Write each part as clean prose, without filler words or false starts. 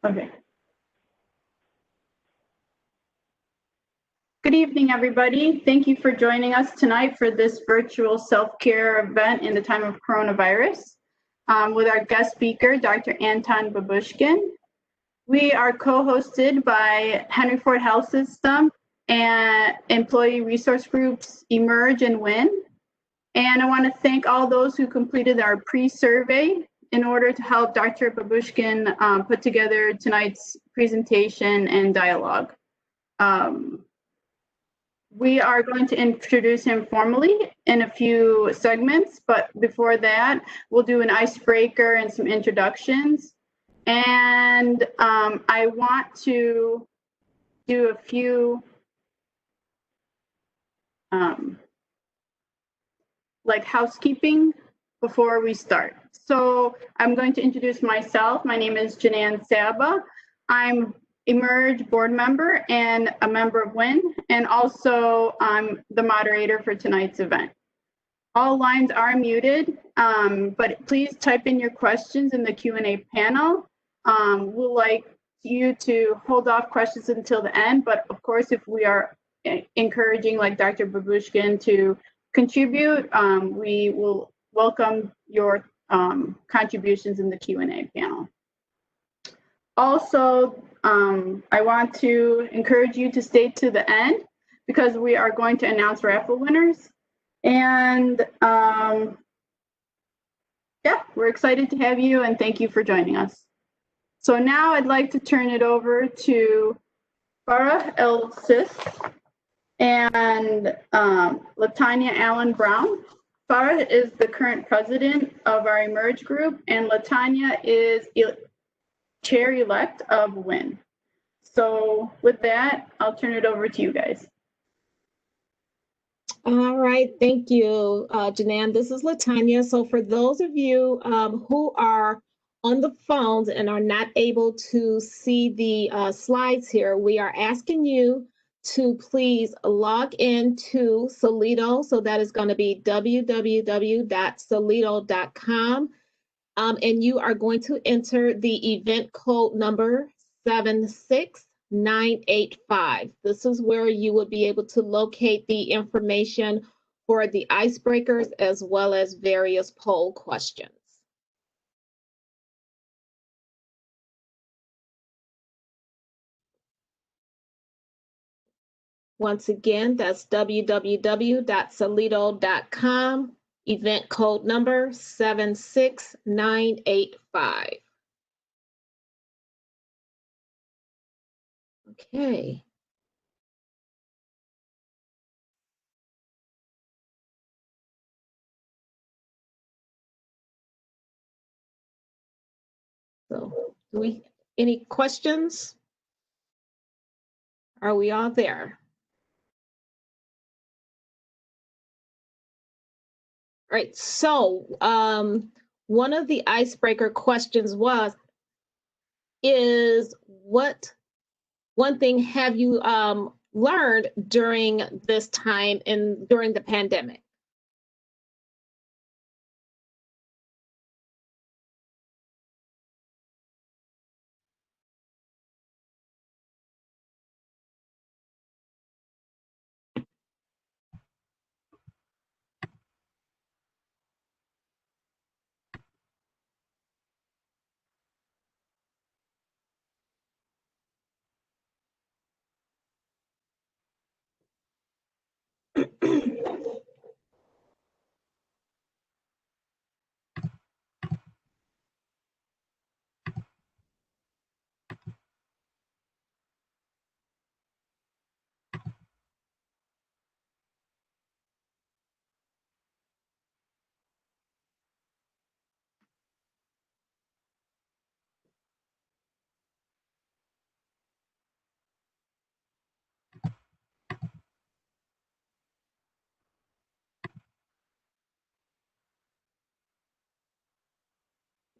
Okay. Good evening, everybody. Thank you for joining us tonight for this virtual self-care event in the time of coronavirus with our guest speaker, Dr. Anton Babushkin. We are co-hosted by Henry Ford Health System and employee resource groups eMERGE and WIN. And I want to thank all those who completed our pre-survey in order to help Dr. Babushkin put together tonight's presentation and dialogue. We are going to introduce him formally in a few segments, but before that, we'll do an icebreaker and some introductions. And I want to do a few like housekeeping before we start. So I'm going to introduce myself. My name is Janan Saba. I'm eMERGE board member and a member of WIN, and also I'm the moderator for tonight's event. All lines are muted, but please type in your questions in the Q&A panel. We'll like you to hold off questions until the end, but of course, if we are encouraging like Dr. Babushkin to contribute, we will welcome your contributions in the Q&A panel. Also, I want to encourage you to stay to the end because we are going to announce raffle winners. And yeah, we're excited to have you and thank you for joining us. So now I'd like to turn it over to Farah El-Sis and Latanya Allen Brown. Farah is the current president of our eMERGE group, and Latanya is chair-elect of WIN. So with that, I'll turn it over to you guys. All right, thank you, Janan. This is Latanya. So for those of you who are on the phones and are not able to see the slides here, we are asking you to please log into Solido. So that is going to be www.solido.com. And you are going to enter the event code number 76985. This is where you will be able to locate the information for the icebreakers as well as various poll questions. Once again, that's www.solido.com, event code number 76985. Okay. So, any questions? Are we all there? All right, so one of the icebreaker questions is what one thing have you learned during this time and during the pandemic?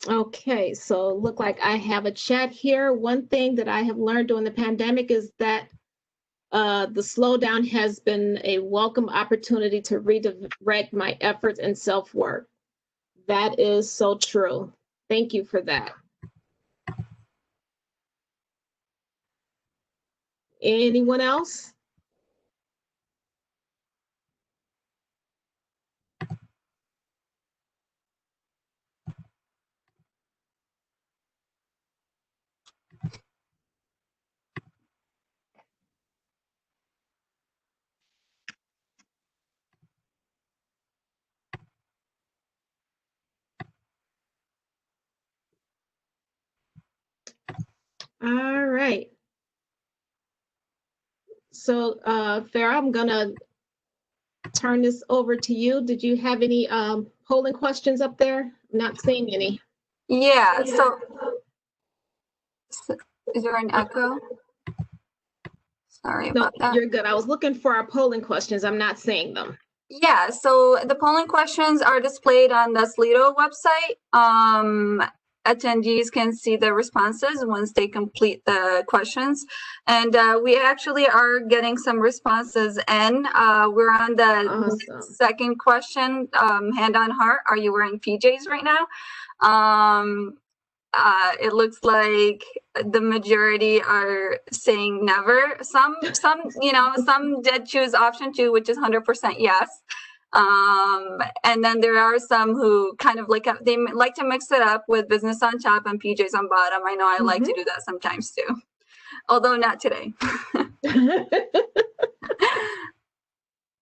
Okay, so look like I have a chat here. One thing that I have learned during the pandemic is that the slowdown has been a welcome opportunity to redirect my efforts and self-work. That is so true. Thank you for that. Anyone else? All right. So, Farah, I'm gonna turn this over to you. Did you have any polling questions up there? I'm not seeing any. Yeah, so is there an echo? Sorry No, about that. you're good. I was looking for our polling questions. I'm not seeing them. Yeah, so the polling questions are displayed on the Slido website. Attendees can see the responses once they complete the questions. And we actually are getting some responses in. We're on the Awesome. second question, hand on heart. Are you wearing PJs right now? It looks like the majority are saying never. Some, some did choose option 2, which is 100% yes. And then there are some who kind of like, they like to mix it up with business on top and PJs on bottom. I know I like to do that sometimes too, although not today.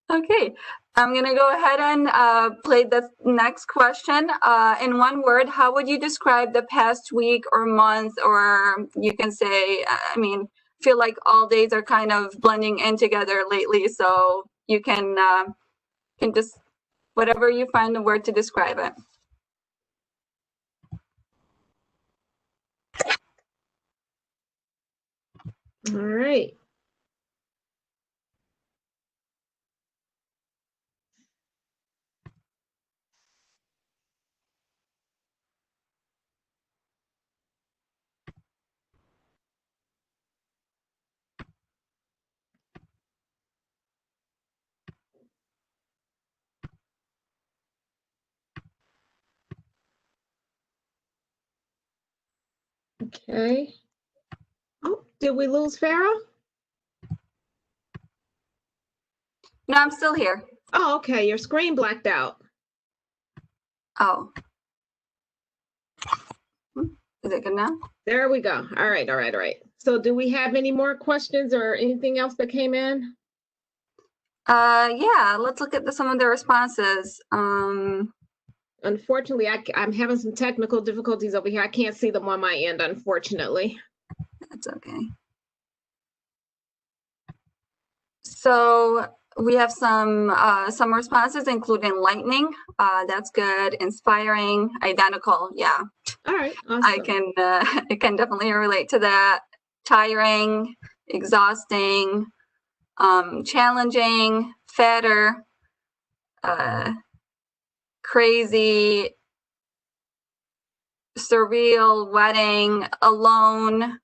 Okay, I'm gonna go ahead and play the next question. In one word, how would you describe the past week or month, or you can say, I mean, feel like all days are kind of blending in together lately, so you can just, whatever you find the word to describe it. All right. Okay. Oh, did we lose Farah? No, I'm still here. Oh, okay. Your screen blacked out. Oh. Is it good now? There we go. All right, all right, all right. So do we have any more questions or anything else that came in? Yeah, let's look at some of the responses. Unfortunately, I'm having some technical difficulties over here. I can't see them on my end, unfortunately. That's okay. So we have some responses, including lightning. That's good. Inspiring. Identical. Yeah. All right. Awesome. I can definitely relate to that. Tiring, exhausting, challenging, fatter, crazy, surreal, wedding, alone.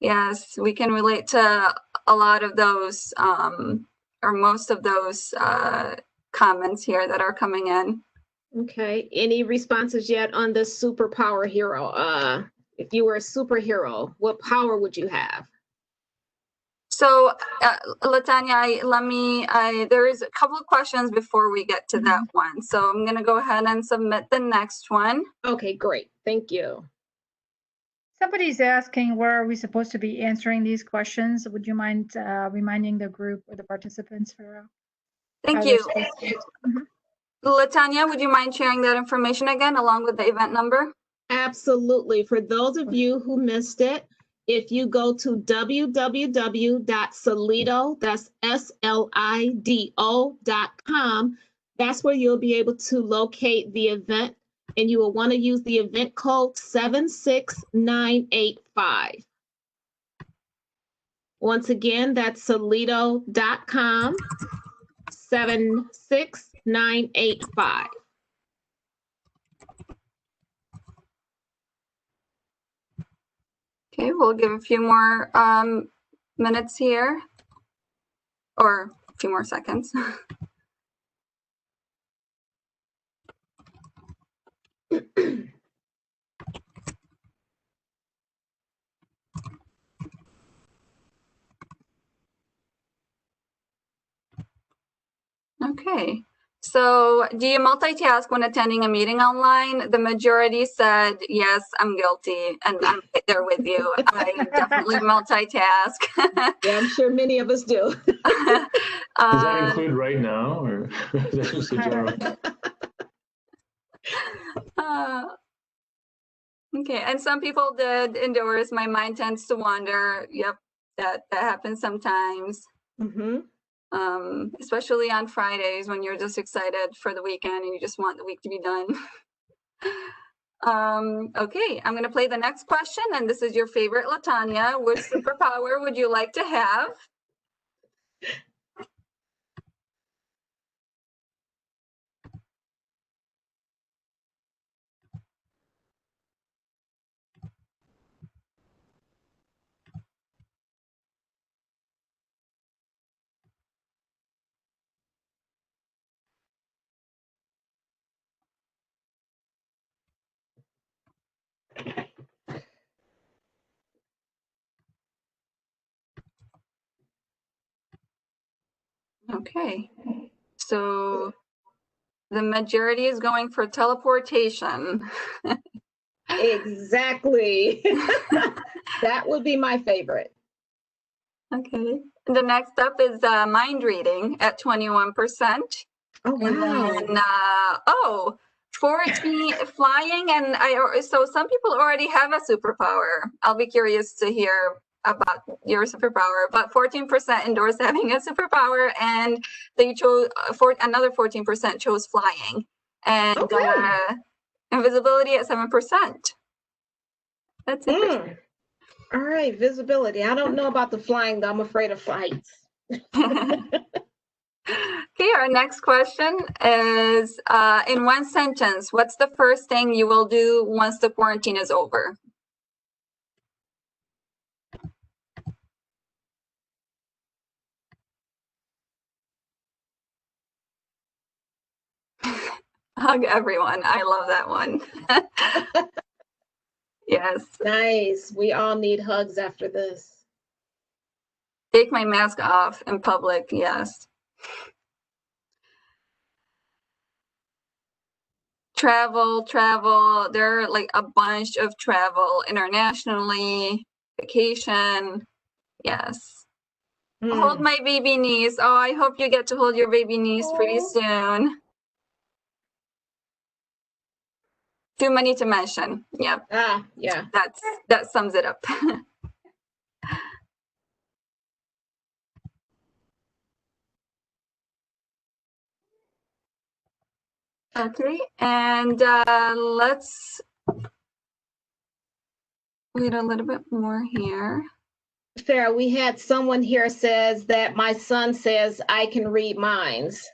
Yes, we can relate to a lot of those, or most of those comments here that are coming in. Okay. Any responses yet on the superpower hero? If you were a superhero, what power would you have? So, Latanya, there is a couple of questions before we get to that one. So I'm going to go ahead and submit the next one. Okay, great. Thank you. Somebody's asking where are we supposed to be answering these questions? Would you mind reminding the group or the participants, Farah? Thank you. Latanya, would you mind sharing that information again along with the event number? Absolutely. For those of you who missed it, if you go to www.slido, that's SLIDO.com, that's where you'll be able to locate the event, and you will want to use the event code 76985. Once again, that's Slido.com, 76985. Okay, we'll give a few more minutes here, or a few more seconds. Okay. So do you multitask when attending a meeting online? The majority said, yes, I'm guilty. And I'm right there with you. I definitely multitask. Yeah, I'm sure many of us do. Does that include right now, or is that just a general? Okay, and some people did endorse my mind tends to wander. Yep, that happens sometimes. Mm-hmm. Especially on Fridays when you're just excited for the weekend and you just want the week to be done. Okay, I'm gonna play the next question, and this is your favorite, LaTanya. Which superpower would you like to have? Okay, so the majority is going for teleportation. Exactly. That would be my favorite. Okay, the next up is mind reading at 21%. Oh, wow. And then, 14 flying, and so some people already have a superpower. I'll be curious to hear about your superpower, but 14% endorsed having a superpower, and they chose another 14% chose flying, and Okay. invisibility at 7%. That's interesting. All right, visibility. I don't know about the flying, though. I'm afraid of heights. Okay, our next question is, in one sentence, what's the first thing you will do once the quarantine is over? Hug everyone. I love that one. Yes. Nice. We all need hugs after this. Take my mask off in public. Yes. Travel. There are like a bunch of travel internationally, vacation. Yes. Hold my baby niece. Oh, I hope you get to hold your baby niece pretty soon. Too many to mention. Yep. Yeah. That sums it up. Okay, and let's wait a little bit more here. Sarah, we had someone here says that my son says I can read minds.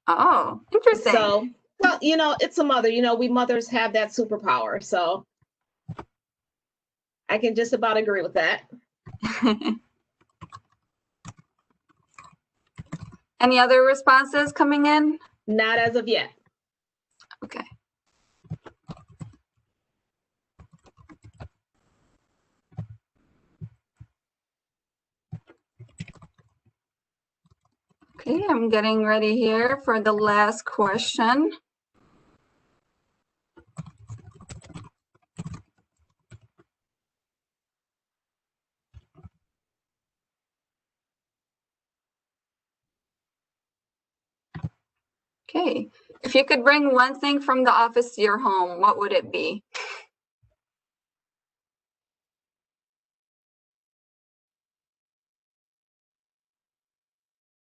Oh, interesting. So, well, it's a mother. We mothers have that superpower. So I can just about agree with that. Any other responses coming in? Not as of yet. Okay. Okay, I'm getting ready here for the last question. Okay, if you could bring one thing from the office to your home, what would it be?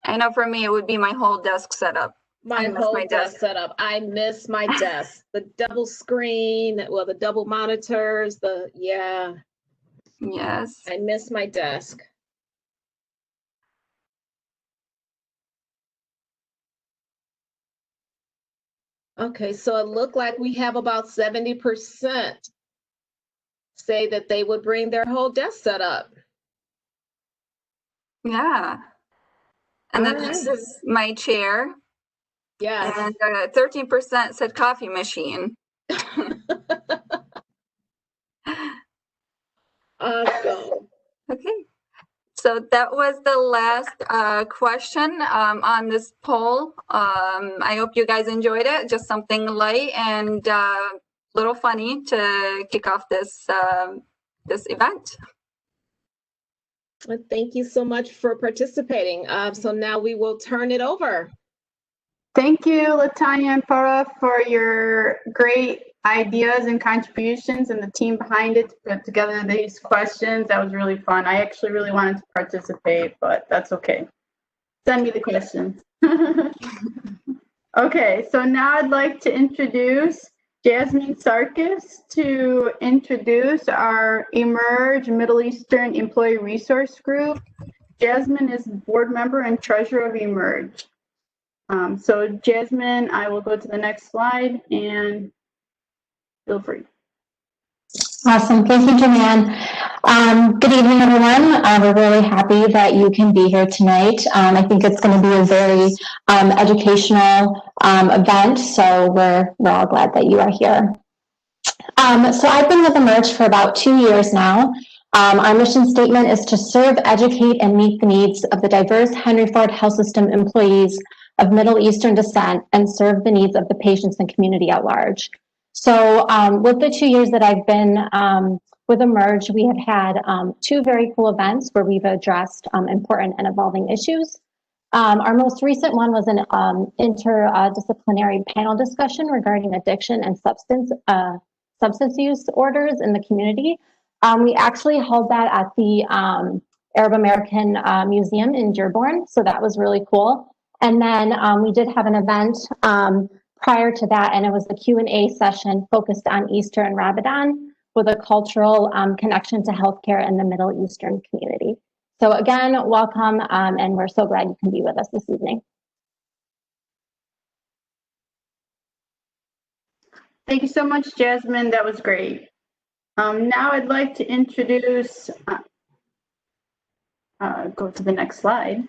I know for me, it would be my whole desk setup. My whole desk setup. I miss my desk. The double screen, well, the double monitors, Yes. I miss my desk. Okay, so it looked like we have about 70% say that they would bring their whole desk setup. Yeah. And then this is my chair. Yeah. And 13% said coffee machine. Awesome. Okay. So that was the last question on this poll. I hope you guys enjoyed it. Just something light and little funny to kick off this this event. Well, thank you so much for participating. So now we will turn it over. Thank you, Latanya and Farah, for your great ideas and contributions and the team behind it to put together these questions. That was really fun. I actually really wanted to participate, but that's okay. Send me the questions. Okay, so now I'd like to introduce Jasmine Sarkis to introduce our eMERGE Middle Eastern Employee Resource Group. Jasmine is board member and treasurer of eMERGE. So Jasmine, I will go to the next slide and feel free. Awesome. Thank you, Joanne. Good evening, everyone. We're really happy that you can be here tonight. I think it's going to be a very educational event, so we're all glad that you are here. So I've been with eMERGE for about 2 years now. Our mission statement is to serve, educate, and meet the needs of the diverse Henry Ford Health System employees of Middle Eastern descent and serve the needs of the patients and community at large. So with the 2 years that I've been with eMERGE, we have had 2 very cool events where we've addressed important and evolving issues. Our most recent one was an interdisciplinary panel discussion regarding addiction and substance use disorders in the community. We actually held that at the Arab American Museum in Dearborn, so that was really cool. And then we did have an event prior to that, and it was a Q&A session focused on Easter and Ramadan with a cultural connection to healthcare in the Middle Eastern community. So again, welcome, and we're so glad you can be with us this evening. Thank you so much, Jasmine. That was great. Now I'd like to introduce, go to the next slide.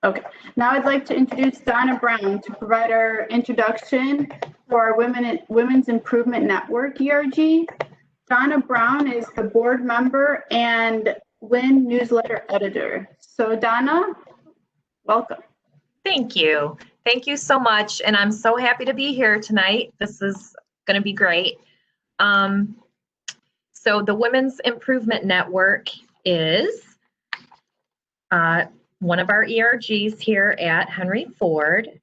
Okay, now I'd like to introduce Donna Brown to provide our introduction for our Women's Improvement Network, ERG. Donna Brown is the board member and WIN newsletter editor. So Donna, welcome. Thank you. Thank you so much. And I'm so happy to be here tonight. This is going to be great. So the Women's Improvement Network is one of our ERGs here at Henry Ford,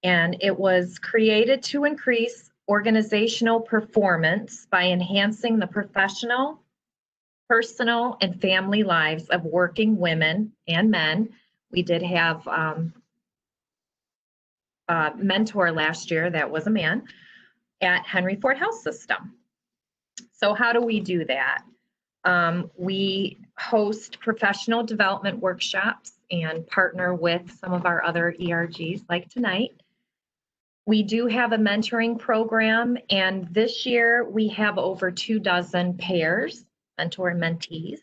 and it was created to increase organizational performance by enhancing the professional, personal, and family lives of working women and men. We did have a mentor last year that was a man at Henry Ford Health System. So how do we do that? We host professional development workshops and partner with some of our other ERGs like tonight. We do have a mentoring program, and this year we have over 24 pairs, mentor and mentees.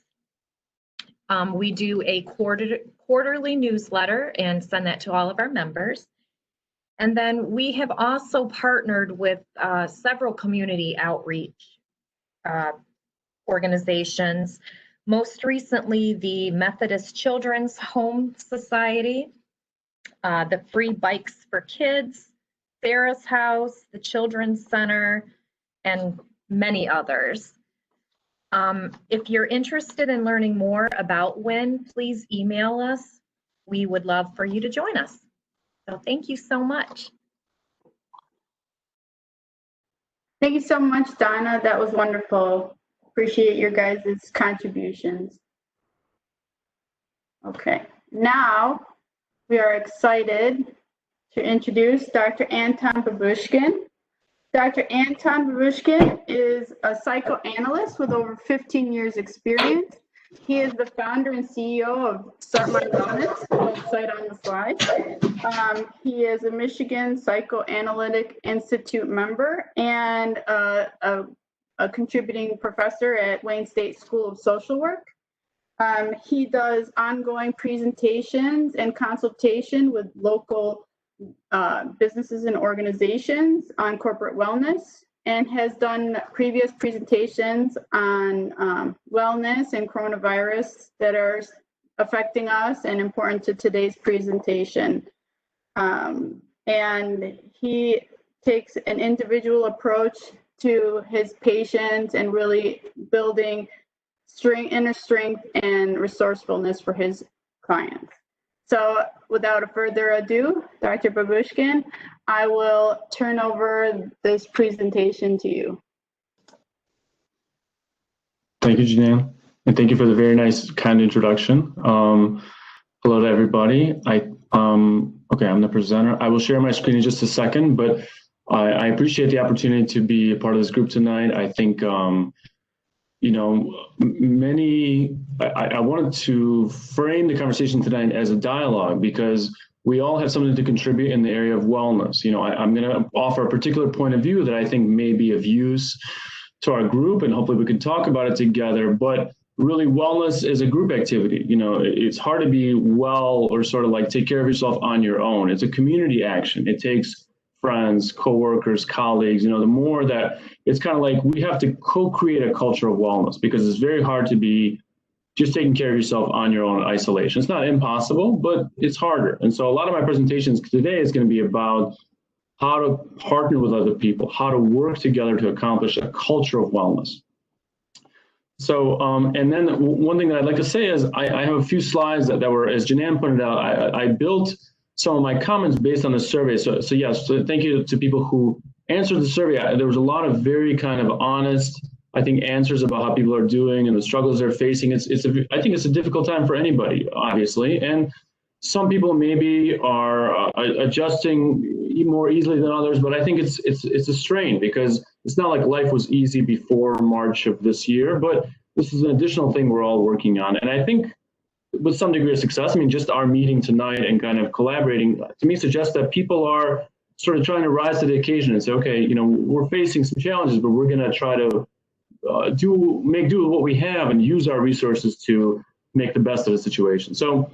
We do a quarterly newsletter and send that to all of our members. And then we have also partnered with several community outreach organizations. Most recently, the Methodist Children's Home Society, the Free Bikes for Kids, Sarah's House, the Children's Center, and many others. If you're interested in learning more about WIN, please email us. We would love for you to join us. So thank you so much. Thank you so much, Donna. That was wonderful. Appreciate your guys' contributions. Okay, now we are excited to introduce Dr. Anton Babushkin. Dr. Anton Babushkin is a psychoanalyst with over 15 years experience. He is the founder and CEO of StartMyWellness, the website on the slide. He is a Michigan Psychoanalytic Institute member and a contributing professor at Wayne State School of Social Work. He does ongoing presentations and consultation with local businesses and organizations on corporate wellness, and has done previous presentations on wellness and coronavirus that are affecting us and important to today's presentation. And he takes an individual approach to his patients and really building inner strength and resourcefulness for his clients. So without further ado, Dr. Babushkin, I will turn over this presentation to you. Thank you, Janine, and thank you for the very nice, kind introduction. Hello to everybody. Okay, I'm the presenter. I will share my screen in just a second, but I appreciate the opportunity to be a part of this group tonight. I think, you know, I wanted to frame the conversation tonight as a dialogue because we all have something to contribute in the area of wellness. You know, I'm going to offer a particular point of view that I think may be of use to our group, and hopefully we can talk about it together. But really, wellness is a group activity. You know, it's hard to be well or sort of like take care of yourself on your own. It's a community action. It takes friends, coworkers, colleagues. You know, the more that it's kind of like we have to co-create a culture of wellness, because it's very hard to be just taking care of yourself on your own in isolation. It's not impossible, but it's harder. And so a lot of my presentations today is going to be about how to partner with other people, how to work together to accomplish a culture of wellness. So, and then one thing that I'd like to say is I have a few slides that were, as Janan pointed out, I built some of my comments based on the survey. So yes, so thank you to people who answered the survey. There was a lot of very kind of honest, I think, answers about how people are doing and the struggles they're facing. I think it's a difficult time for anybody, obviously. And some people maybe are adjusting more easily than others, but I think it's a strain, because it's not like life was easy before March of this year, but this is an additional thing we're all working on. And I think with some degree of success, I mean, just our meeting tonight and kind of collaborating, to me, suggests that people are sort of trying to rise to the occasion and say, okay, you know, we're facing some challenges, but we're going to try to make do with what we have and use our resources to make the best of the situation. So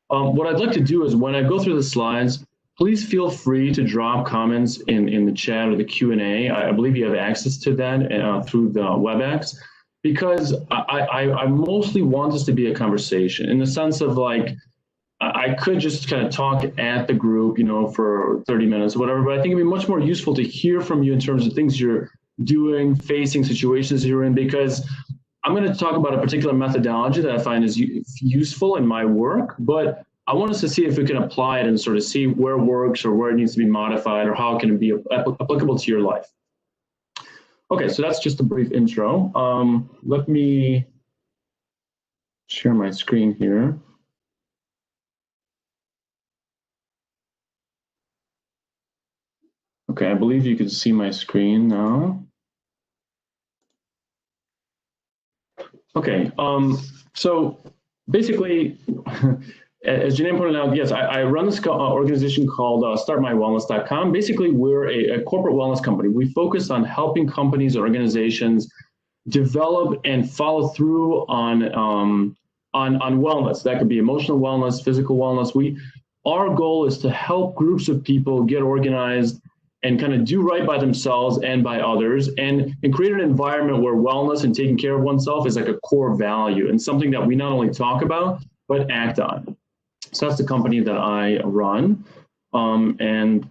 what I'd like to do is, when I go through the slides, please feel free to drop comments in the chat or the Q&A. I believe you have access to that through the WebEx, because I mostly want this to be a conversation, in the sense of like, I could just kind of talk at the group, you know, for 30 minutes or whatever, but I think it'd be much more useful to hear from you in terms of things you're doing, facing situations you're in, because I'm going to talk about a particular methodology that I find is useful in my work, but I want us to see if we can apply it and sort of see where it works or where it needs to be modified or how it can be applicable to your life. Okay, so that's just a brief intro. Let me share my screen here. Okay, I believe you can see my screen now. Okay, so basically, as Janine pointed out, yes, I run this organization called StartMyWellness.com. Basically, we're a corporate wellness company. We focus on helping companies or organizations develop and follow through on wellness. That could be emotional wellness, physical wellness. Our goal is to help groups of people get organized and kind of do right by themselves and by others, and create an environment where wellness and taking care of oneself is like a core value and something that we not only talk about, but act on. So that's the company that I run. And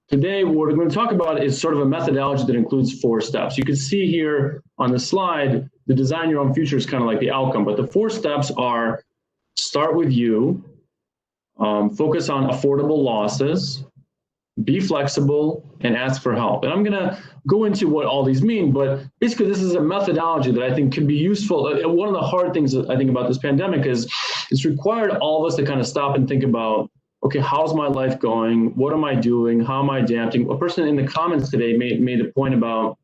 today what we're going to talk about is sort of a methodology that includes 4 steps. You can see here on the slide, the design your own future is kind of like the outcome, but the 4 steps are: start with you, focus on affordable losses, be flexible, and ask for help. And I'm going to go into what all these mean, but basically this is a methodology that I think can be useful. One of the hard things that I think about this pandemic is it's required all of us to kind of stop and think about, okay, how's my life going? What am I doing? How am I adapting? A person in the comments today made a point about,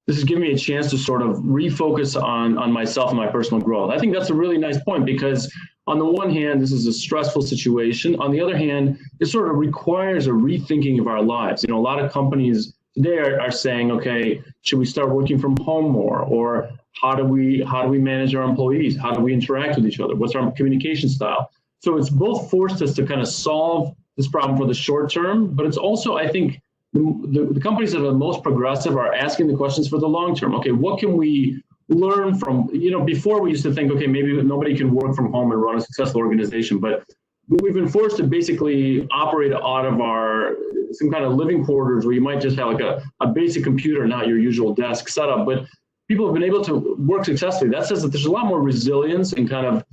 this is giving me a chance to sort of refocus on myself and my personal growth. I think that's a really nice point, because on the one hand, this is a stressful situation. On the other hand, it sort of requires a rethinking of our lives. You know, a lot of companies today are saying, okay, should we start working from home more? Or how do we manage our employees? How do we interact with each other? What's our communication style? So it's both forced us to kind of solve this problem for the short term, but it's also, I think, the companies that are the most progressive are asking the questions for the long term. Okay, what can we learn from, before we used to think, okay, maybe nobody can work from home and run a successful organization, but we've been forced to basically operate out of some kind of living quarters where you might just have like a basic computer, not your usual desk setup, but people have been able to work successfully. That says that there's a lot more resilience and kind of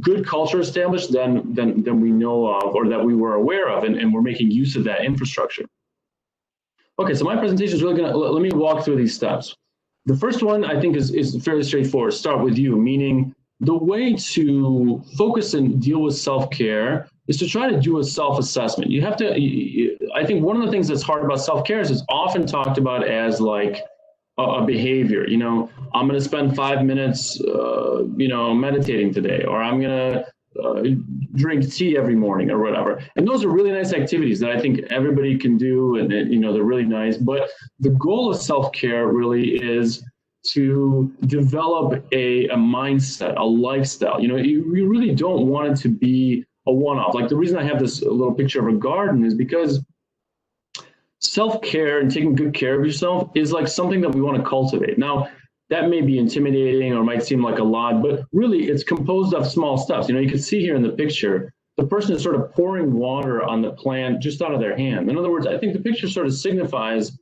good culture established than we know of or that we were aware of, and we're making use of that infrastructure. Okay, so my presentation is really let me walk through these steps. The first one I think is fairly straightforward. Start with you, meaning the way to focus and deal with self-care is to try to do a self-assessment. You have to, I think one of the things that's hard about self-care is it's often talked about as like a behavior. I'm going to spend 5 minutes, meditating today, or I'm going to drink tea every morning or whatever. And those are really nice activities that I think everybody can do, and they're really nice. But the goal of self-care really is to develop a mindset, a lifestyle. You really don't want it to be a one-off. Like the reason I have this little picture of a garden is because self-care and taking good care of yourself is like something that we want to cultivate. Now, that may be intimidating or might seem like a lot, but really it's composed of small steps. You can see here in the picture, the person is sort of pouring water on the plant just out of their hand. In other words, I think the picture sort of signifies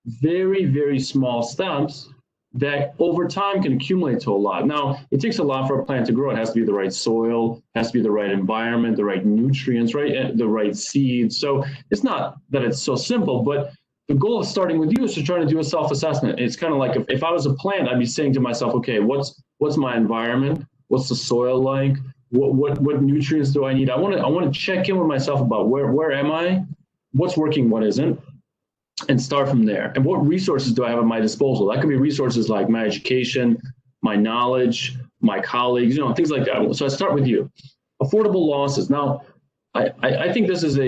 very, very small steps that over time can accumulate to a lot. Now, it takes a lot for a plant to grow. It has to be the right soil, has to be the right environment, the right nutrients, right, the right seeds. So it's not that it's so simple, but the goal of starting with you is to try to do a self-assessment. It's kind of like if I was a plant, I'd be saying to myself, okay, what's my environment? What's the soil like? What nutrients do I need? I want to check in with myself about where am I? What's working, what isn't? And start from there. And what resources do I have at my disposal? That could be resources like my education, my knowledge, my colleagues, things like that. So I start with you. Affordable losses. Now, I think this is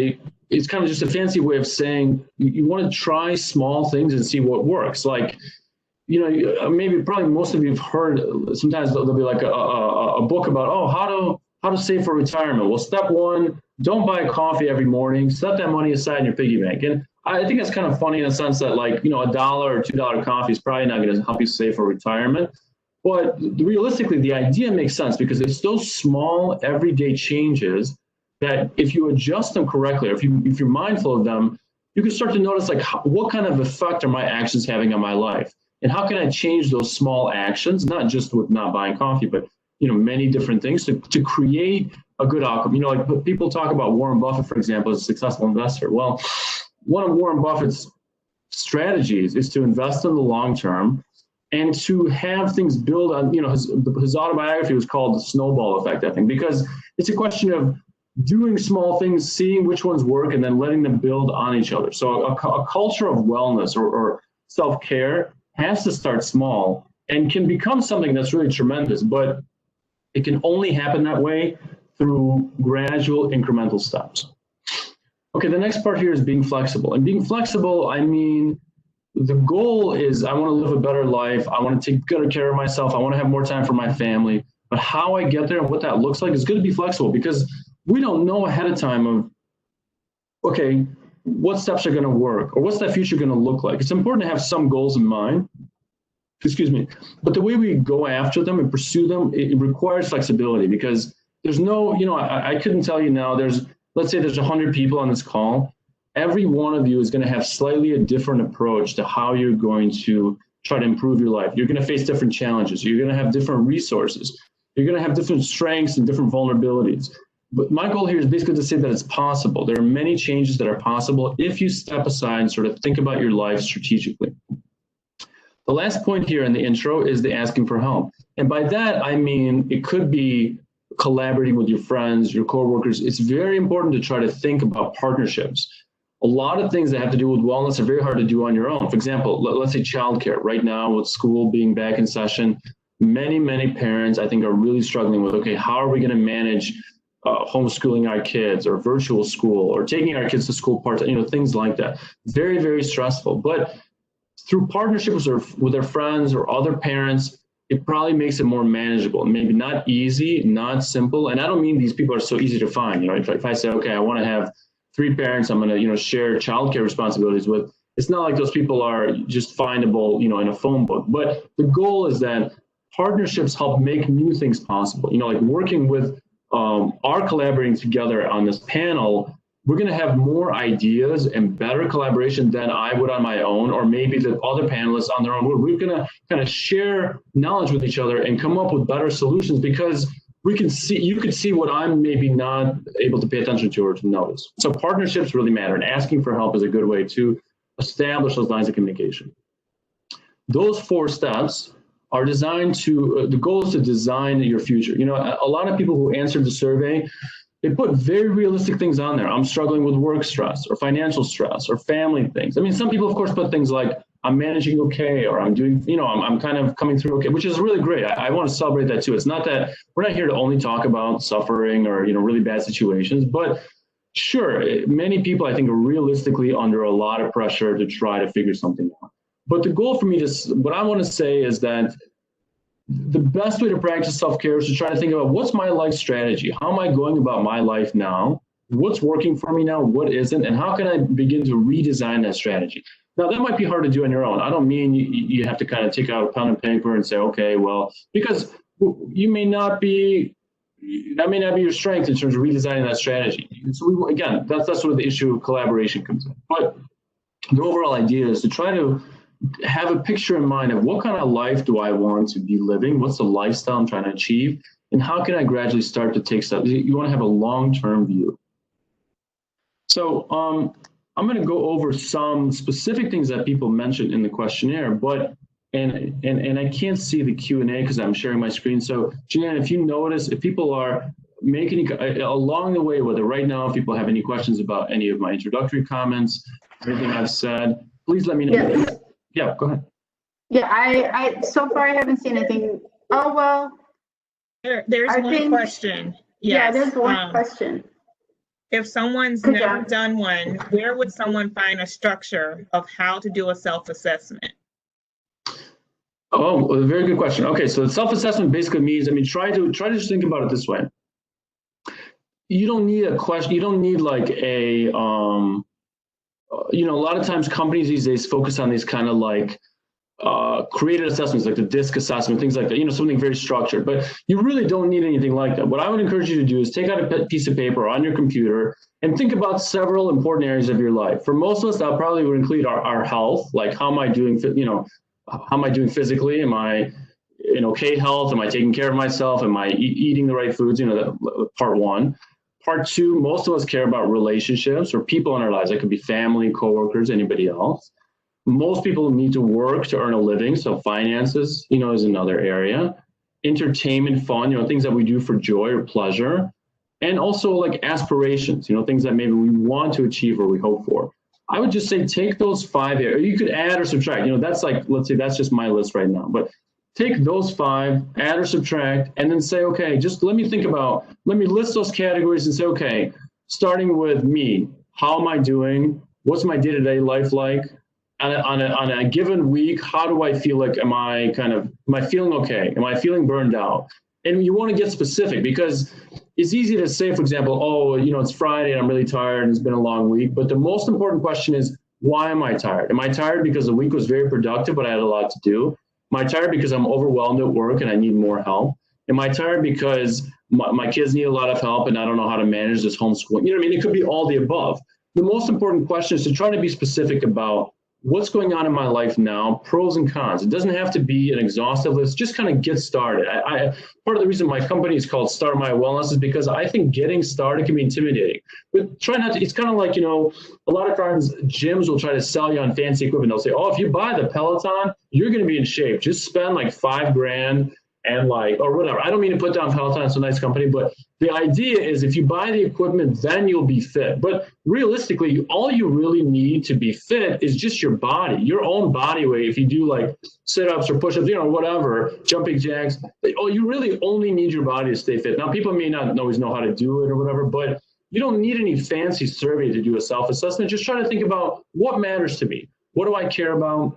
it's kind of just a fancy way of saying you want to try small things and see what works. Like, probably most of you have heard, sometimes there'll be like a book about, how to save for retirement. Well, step one, don't buy coffee every morning. Set that money aside in your piggy bank. And I think that's kind of funny in the sense that $1 or $2 coffee is probably not going to help you save for retirement. But realistically, the idea makes sense because it's those small everyday changes that if you adjust them correctly, or if you're mindful of them, you can start to notice what kind of effect are my actions having on my life? And how can I change those small actions, not just with not buying coffee, but many different things to create a good outcome. Like people talk about Warren Buffett, for example, as a successful investor. Well, one of Warren Buffett's strategies is to invest in the long term and to have things build on, his autobiography was called The Snowball Effect, I think, because it's a question of doing small things, seeing which ones work, and then letting them build on each other. So a culture of wellness or self-care has to start small and can become something that's really tremendous, but it can only happen that way through gradual incremental steps. Okay, the next part here is being flexible. And being flexible, I mean, the goal is I want to live a better life. I want to take good care of myself. I want to have more time for my family. But how I get there and what that looks like is going to be flexible because we don't know ahead of time of, okay, what steps are going to work or what's that future going to look like. It's important to have some goals in mind, but the way we go after them and pursue them, it requires flexibility because there's no, I couldn't tell you now, let's say there's 100 people on this call. Every one of you is going to have slightly a different approach to how you're going to try to improve your life. You're going to face different challenges. You're going to have different resources. You're going to have different strengths and different vulnerabilities. But my goal here is basically to say that it's possible. There are many changes that are possible if you step aside and sort of think about your life strategically. The last point here in the intro is the asking for help. And by that, I mean, it could be collaborating with your friends, your coworkers. It's very important to try to think about partnerships. A lot of things that have to do with wellness are very hard to do on your own. For example, let's say childcare. Right now, with school being back in session, many parents, I think, are really struggling with, okay, how are we going to manage homeschooling our kids or virtual school or taking our kids to school part-time, things like that. Very, very stressful. But through partnerships with their friends or other parents, it probably makes it more manageable. Maybe not easy, not simple. And I don't mean these people are so easy to find. If I say, okay, I want to have 3 parents I'm going to, share childcare responsibilities with, It's not like those people are just findable, in a phone book. But the goal is that partnerships help make new things possible. Like working with our collaborating together on this panel, we're going to have more ideas and better collaboration than I would on my own, or maybe the other panelists on their own. We're going to kind of share knowledge with each other and come up with better solutions, because you could see what I'm maybe not able to pay attention to or to notice. So partnerships really matter, and asking for help is a good way to establish those lines of communication. Those 4 steps are designed to, the goal is to design your future. A lot of people who answered the survey, they put very realistic things on there. I'm struggling with work stress or financial stress or family things. I mean, some people, of course, put things like, I'm managing okay, or I'm doing, I'm kind of coming through okay, which is really great. I want to celebrate that too. It's not that we're not here to only talk about suffering or, really bad situations, but sure, many people, I think, are realistically under a lot of pressure to try to figure something out. But the goal for me what I want to say is that the best way to practice self-care is to try to think about, what's my life strategy? How am I going about my life now? What's working for me now? What isn't? And how can I begin to redesign that strategy? Now, that might be hard to do on your own. I don't mean you have to kind of take out a pen and paper and say, okay, well, because that may not be your strength in terms of redesigning that strategy. So again, that's where the issue of collaboration comes in. But the overall idea is to try to have a picture in mind of, what kind of life do I want to be living? What's the lifestyle I'm trying to achieve? And how can I gradually start to take steps? You want to have a long-term view. So I'm going to go over some specific things that people mentioned in the questionnaire, but and I can't see the Q&A because I'm sharing my screen. So Jan, if you notice, if people are making along the way, whether right now, if people have any questions about any of my introductory comments, anything I've said, please let me know. Yeah. Yeah, go ahead. Yeah, I so far I haven't seen anything. Oh, well. There's one question. Yes. Yeah, there's one question. If someone's never done one, where would someone find a structure of how to do a self-assessment? Oh, a very good question. Okay, so self-assessment basically means, try to just think about it this way. You don't need a question. You don't need like a a lot of times companies these days focus on these kind of like created assessments, like the DISC assessment, things like that, something very structured, but you really don't need anything like that. What I would encourage you to do is take out a piece of paper on your computer and think about several important areas of your life. For most of us, that probably would include our health, like how am I doing, how am I doing physically? Am I in okay health? Am I taking care of myself? Am I eating the right foods? Part 1. Part 2, most of us care about relationships or people in our lives. That could be family, coworkers, anybody else. Most people need to work to earn a living. So finances, is another area. Entertainment, fun, things that we do for joy or pleasure. And also like aspirations, things that maybe we want to achieve or we hope for. I would just say take those 5 areas. You could add or subtract. That's like, let's say that's just my list right now. But take those 5, add or subtract, and then say, okay, just let me list those categories and say, okay, starting with me, how am I doing? What's my day-to-day life like? On a given week, how do I feel like, am I feeling okay? Am I feeling burned out? And you want to get specific, because it's easy to say, for example, oh, it's Friday and I'm really tired and it's been a long week. But the most important question is, why am I tired? Am I tired because the week was very productive, but I had a lot to do? Am I tired because I'm overwhelmed at work and I need more help? Am I tired because my kids need a lot of help and I don't know how to manage this homeschooling? It could be all the above. The most important question is to try to be specific about what's going on in my life now, pros and cons. It doesn't have to be an exhaustive list, just kind of get started. Part of the reason my company is called StartMyWellness is because I think getting started can be intimidating. But try not to, it's kind of like, a lot of times gyms will try to sell you on fancy equipment. They'll say, oh, if you buy the Peloton, you're going to be in shape. Just spend like $5,000 and or whatever. I don't mean to put down Peloton, it's a nice company, but the idea is if you buy the equipment, then you'll be fit. But realistically, all you really need to be fit is just your body, your own body weight. If you do like sit-ups or push-ups, whatever, jumping jacks, you really only need your body to stay fit. Now, people may not always know how to do it or whatever, but you don't need any fancy survey to do a self-assessment. Just try to think about what matters to me. What do I care about?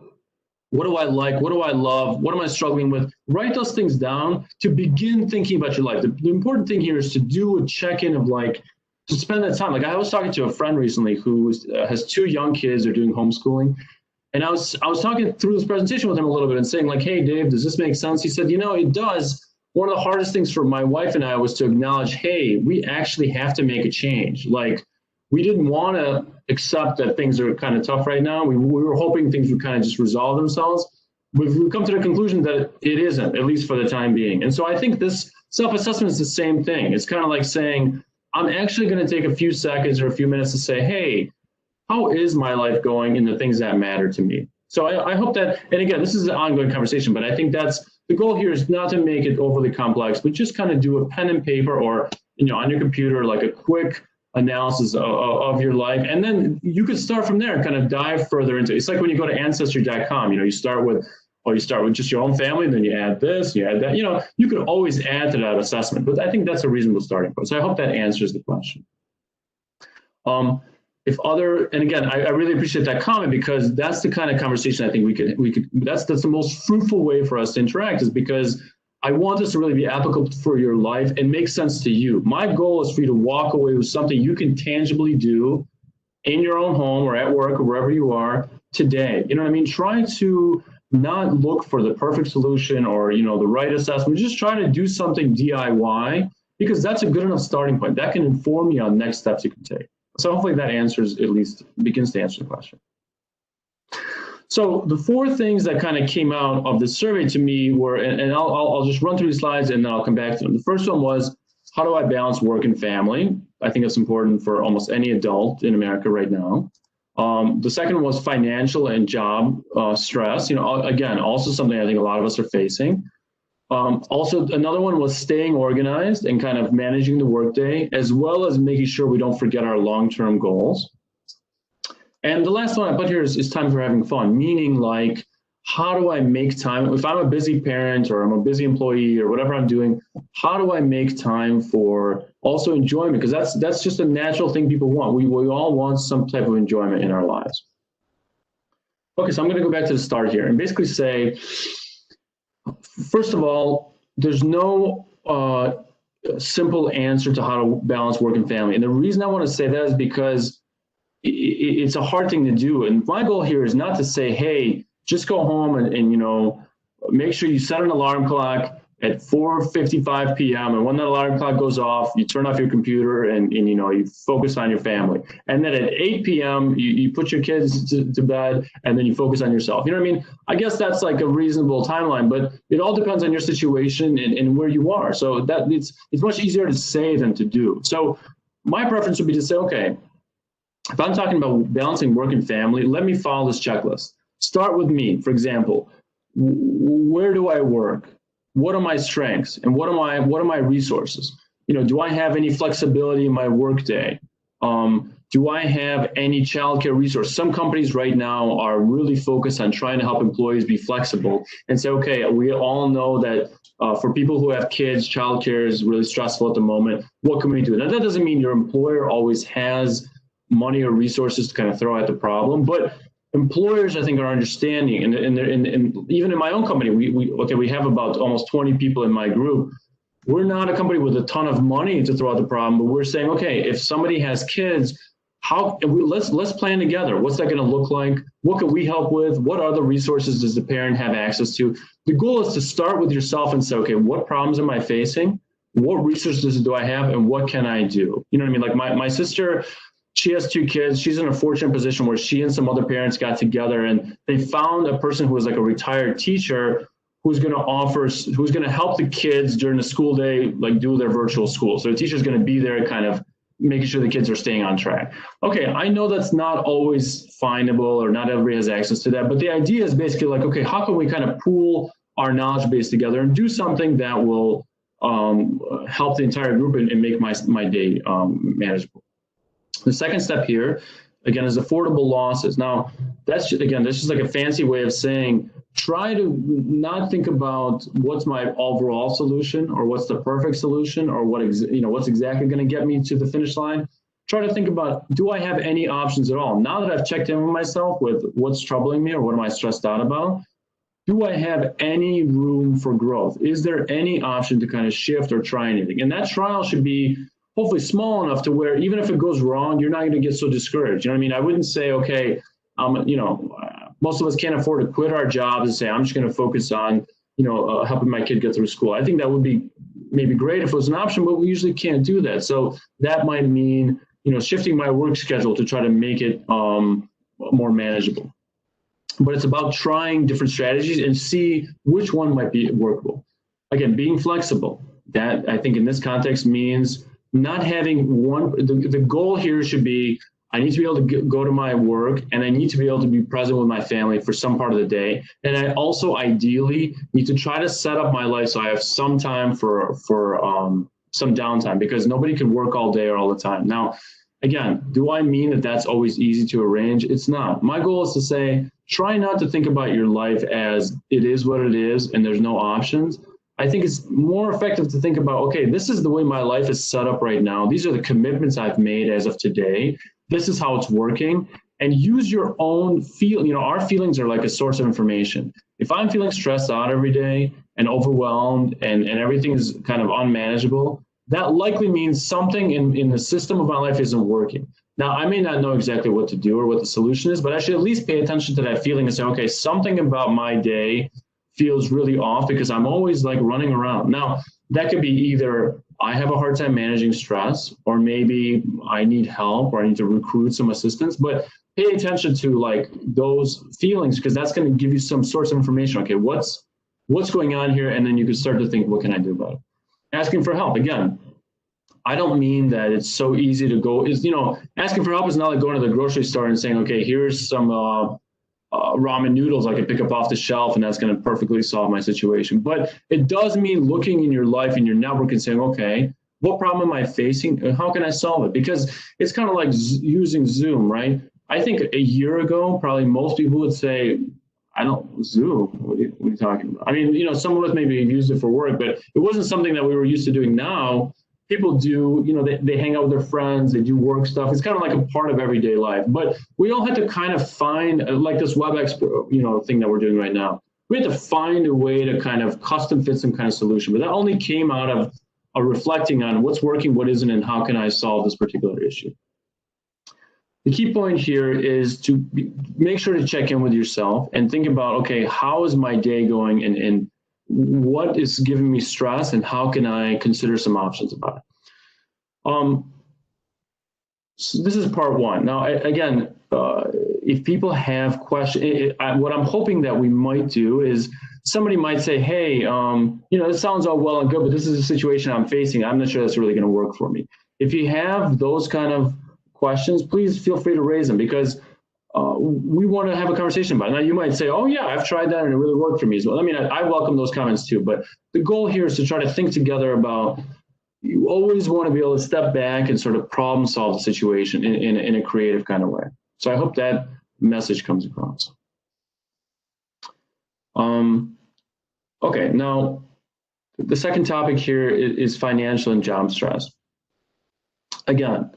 What do I like? What do I love? What am I struggling with? Write those things down to begin thinking about your life. The important thing here is to do a check-in of like, to spend that time. Like I was talking to a friend recently who has 2 young kids. They're doing homeschooling. And I was talking through this presentation with him a little bit and saying like, hey, Dave, does this make sense? He said, you know, it does. One of the hardest things for my wife and I was to acknowledge, hey, we actually have to make a change. Like we didn't want to accept that things are kind of tough right now. We were hoping things would kind of just resolve themselves. We've come to the conclusion that it isn't, at least for the time being. And so I think this self-assessment is the same thing. It's kind of like saying, I'm actually going to take a few seconds or a few minutes to say, hey, how is my life going in the things that matter to me? So I hope that, and again, this is an ongoing conversation, but I think that's the goal here is not to make it overly complex, but just kind of do a pen and paper or, you know, on your computer, like a quick analysis of your life. And then you could start from there and kind of dive further into it. It's like when you go to ancestry.com, you know, you start with just your own family, then you add this, you add that, you know, you could always add to that assessment, but I think that's a reasonable starting point. So I hope that answers the question. And again, I really appreciate that comment because that's the kind of conversation I think we could, that's the most fruitful way for us to interact is because I want this to really be applicable for your life and make sense to you. My goal is for you to walk away with something you can tangibly do in your own home or at work or wherever you are today. You know what I mean? Try to not look for the perfect solution or, you know, the right assessment. Just try to do something DIY because that's a good enough starting point. That can inform you on next steps you can take. So hopefully that answers, at least begins to answer the question. So the 4 things that kind of came out of the survey to me were, and I'll just run through these slides and then I'll come back to them. The first one was, how do I balance work and family? I think that's important for almost any adult in America right now. The second was financial and job stress. You know, again, also something I think a lot of us are facing. Also, another one was staying organized and kind of managing the workday, as well as making sure we don't forget our long-term goals. And the last one I put here is time for having fun, meaning like, how do I make time? If I'm a busy parent or I'm a busy employee or whatever I'm doing, how do I make time for also enjoyment? Because that's just a natural thing people want. We all want some type of enjoyment in our lives. Okay, so I'm going to go back to the start here and basically say, first of all, there's no simple answer to how to balance work and family. And the reason I want to say that is because it's a hard thing to do. And my goal here is not to say, hey, just go home and you know, make sure you set an alarm clock at 4:55 p.m. And when that alarm clock goes off, you turn off your computer and you know, you focus on your family. And then at 8 p.m., you put your kids to bed and then you focus on yourself. You know what I mean? I guess that's like a reasonable timeline, but it all depends on your situation and where you are. So that it's much easier to say than to do. So my preference would be to say, okay, if I'm talking about balancing work and family, let me follow this checklist. Start with me, for example. Where do I work? What are my strengths and what are my resources? You know, do I have any flexibility in my workday? Do I have any childcare resource? Some companies right now are really focused on trying to help employees be flexible and say, okay, we all know that for people who have kids, childcare is really stressful at the moment. What can we do? Now, that doesn't mean your employer always has money or resources to kind of throw at the problem, but employers, I think, are understanding, and even in my own company, we have about almost 20 people in my group. We're not a company with a ton of money to throw at the problem, but we're saying, okay, if somebody has kids, let's plan together. What's that going to look like? What can we help with? What other resources does the parent have access to? The goal is to start with yourself and say, okay, what problems am I facing? What resources do I have, and what can I do? You know what I mean? Like my sister. She has 2 kids. She's in a fortunate position where she and some other parents got together and they found a person who was like a retired teacher who's going to help the kids during the school day, like do their virtual school. So the teacher's going to be there kind of making sure the kids are staying on track. Okay, I know that's not always findable or not everybody has access to that, but the idea is basically like, okay, how can we kind of pool our knowledge base together and do something that will help the entire group and make my day manageable. The second step here, again, is affordable losses. Now, that's just like a fancy way of saying, try to not think about what's my overall solution or what's the perfect solution or what's exactly going to get me to the finish line. Try to think about, do I have any options at all? Now that I've checked in with myself with what's troubling me or what am I stressed out about, do I have any room for growth? Is there any option to kind of shift or try anything? And that trial should be hopefully small enough to where even if it goes wrong, you're not going to get so discouraged. You know what I mean? I wouldn't say, okay, most of us can't afford to quit our jobs and say, I'm just going to focus on, helping my kid get through school. I think that would be maybe great if it was an option, but we usually can't do that. So that might mean, shifting my work schedule to try to make it more manageable. But it's about trying different strategies and see which one might be workable. Again, being flexible. That I think in this context means not having one. The goal here should be, I need to be able to go to my work and I need to be able to be present with my family for some part of the day. And I also ideally need to try to set up my life so I have some time for some downtime, because nobody can work all day or all the time. Now, again, do I mean that that's always easy to arrange? It's not. My goal is to say, try not to think about your life as it is what it is and there's no options. I think it's more effective to think about, okay, this is the way my life is set up right now. These are the commitments I've made as of today. This is how it's working. And use your own feel. Our feelings are like a source of information. If I'm feeling stressed out every day and overwhelmed and everything is kind of unmanageable, that likely means something in the system of my life isn't working. Now, I may not know exactly what to do or what the solution is, but I should at least pay attention to that feeling and say, okay, something about my day feels really off because I'm always like running around. Now, that could be either I have a hard time managing stress, or maybe I need help, or I need to recruit some assistance, but pay attention to like those feelings, because that's going to give you some source of information. Okay, what's going on here? And then you can start to think, what can I do about it? Asking for help. Again, I don't mean that it's so easy to go, asking for help is not like going to the grocery store and saying, okay, here's some ramen noodles I can pick up off the shelf and that's going to perfectly solve my situation. But it does mean looking in your life and your network and saying, okay, what problem am I facing? How can I solve it? Because it's kind of like using Zoom, right? I think a year ago, probably most people would say, Zoom, what are you talking about? I mean, some of us maybe used it for work, but it wasn't something that we were used to doing. Now, people do, they hang out with their friends, they do work stuff. It's kind of like a part of everyday life. But we all had to kind of find, like this WebEx, thing that we're doing right now. We had to find a way to kind of custom fit some kind of solution. But that only came out of reflecting on what's working, what isn't, and how can I solve this particular issue. The key point here is to make sure to check in with yourself and think about, okay, how is my day going and what is giving me stress and how can I consider some options about it? So this is part one. Now, again, if people have questions, what I'm hoping that we might do is somebody might say, hey, this sounds all well and good, but this is a situation I'm facing. I'm not sure that's really going to work for me. If you have those kind of questions, please feel free to raise them, because we want to have a conversation about it. Now, you might say, oh, yeah, I've tried that and it really worked for me as well. I mean, I welcome those comments too, but the goal here is to try to think together about, you always want to be able to step back and sort of problem solve the situation in a creative kind of way. So I hope that message comes across. Okay, now the second topic here is financial and job stress. Again,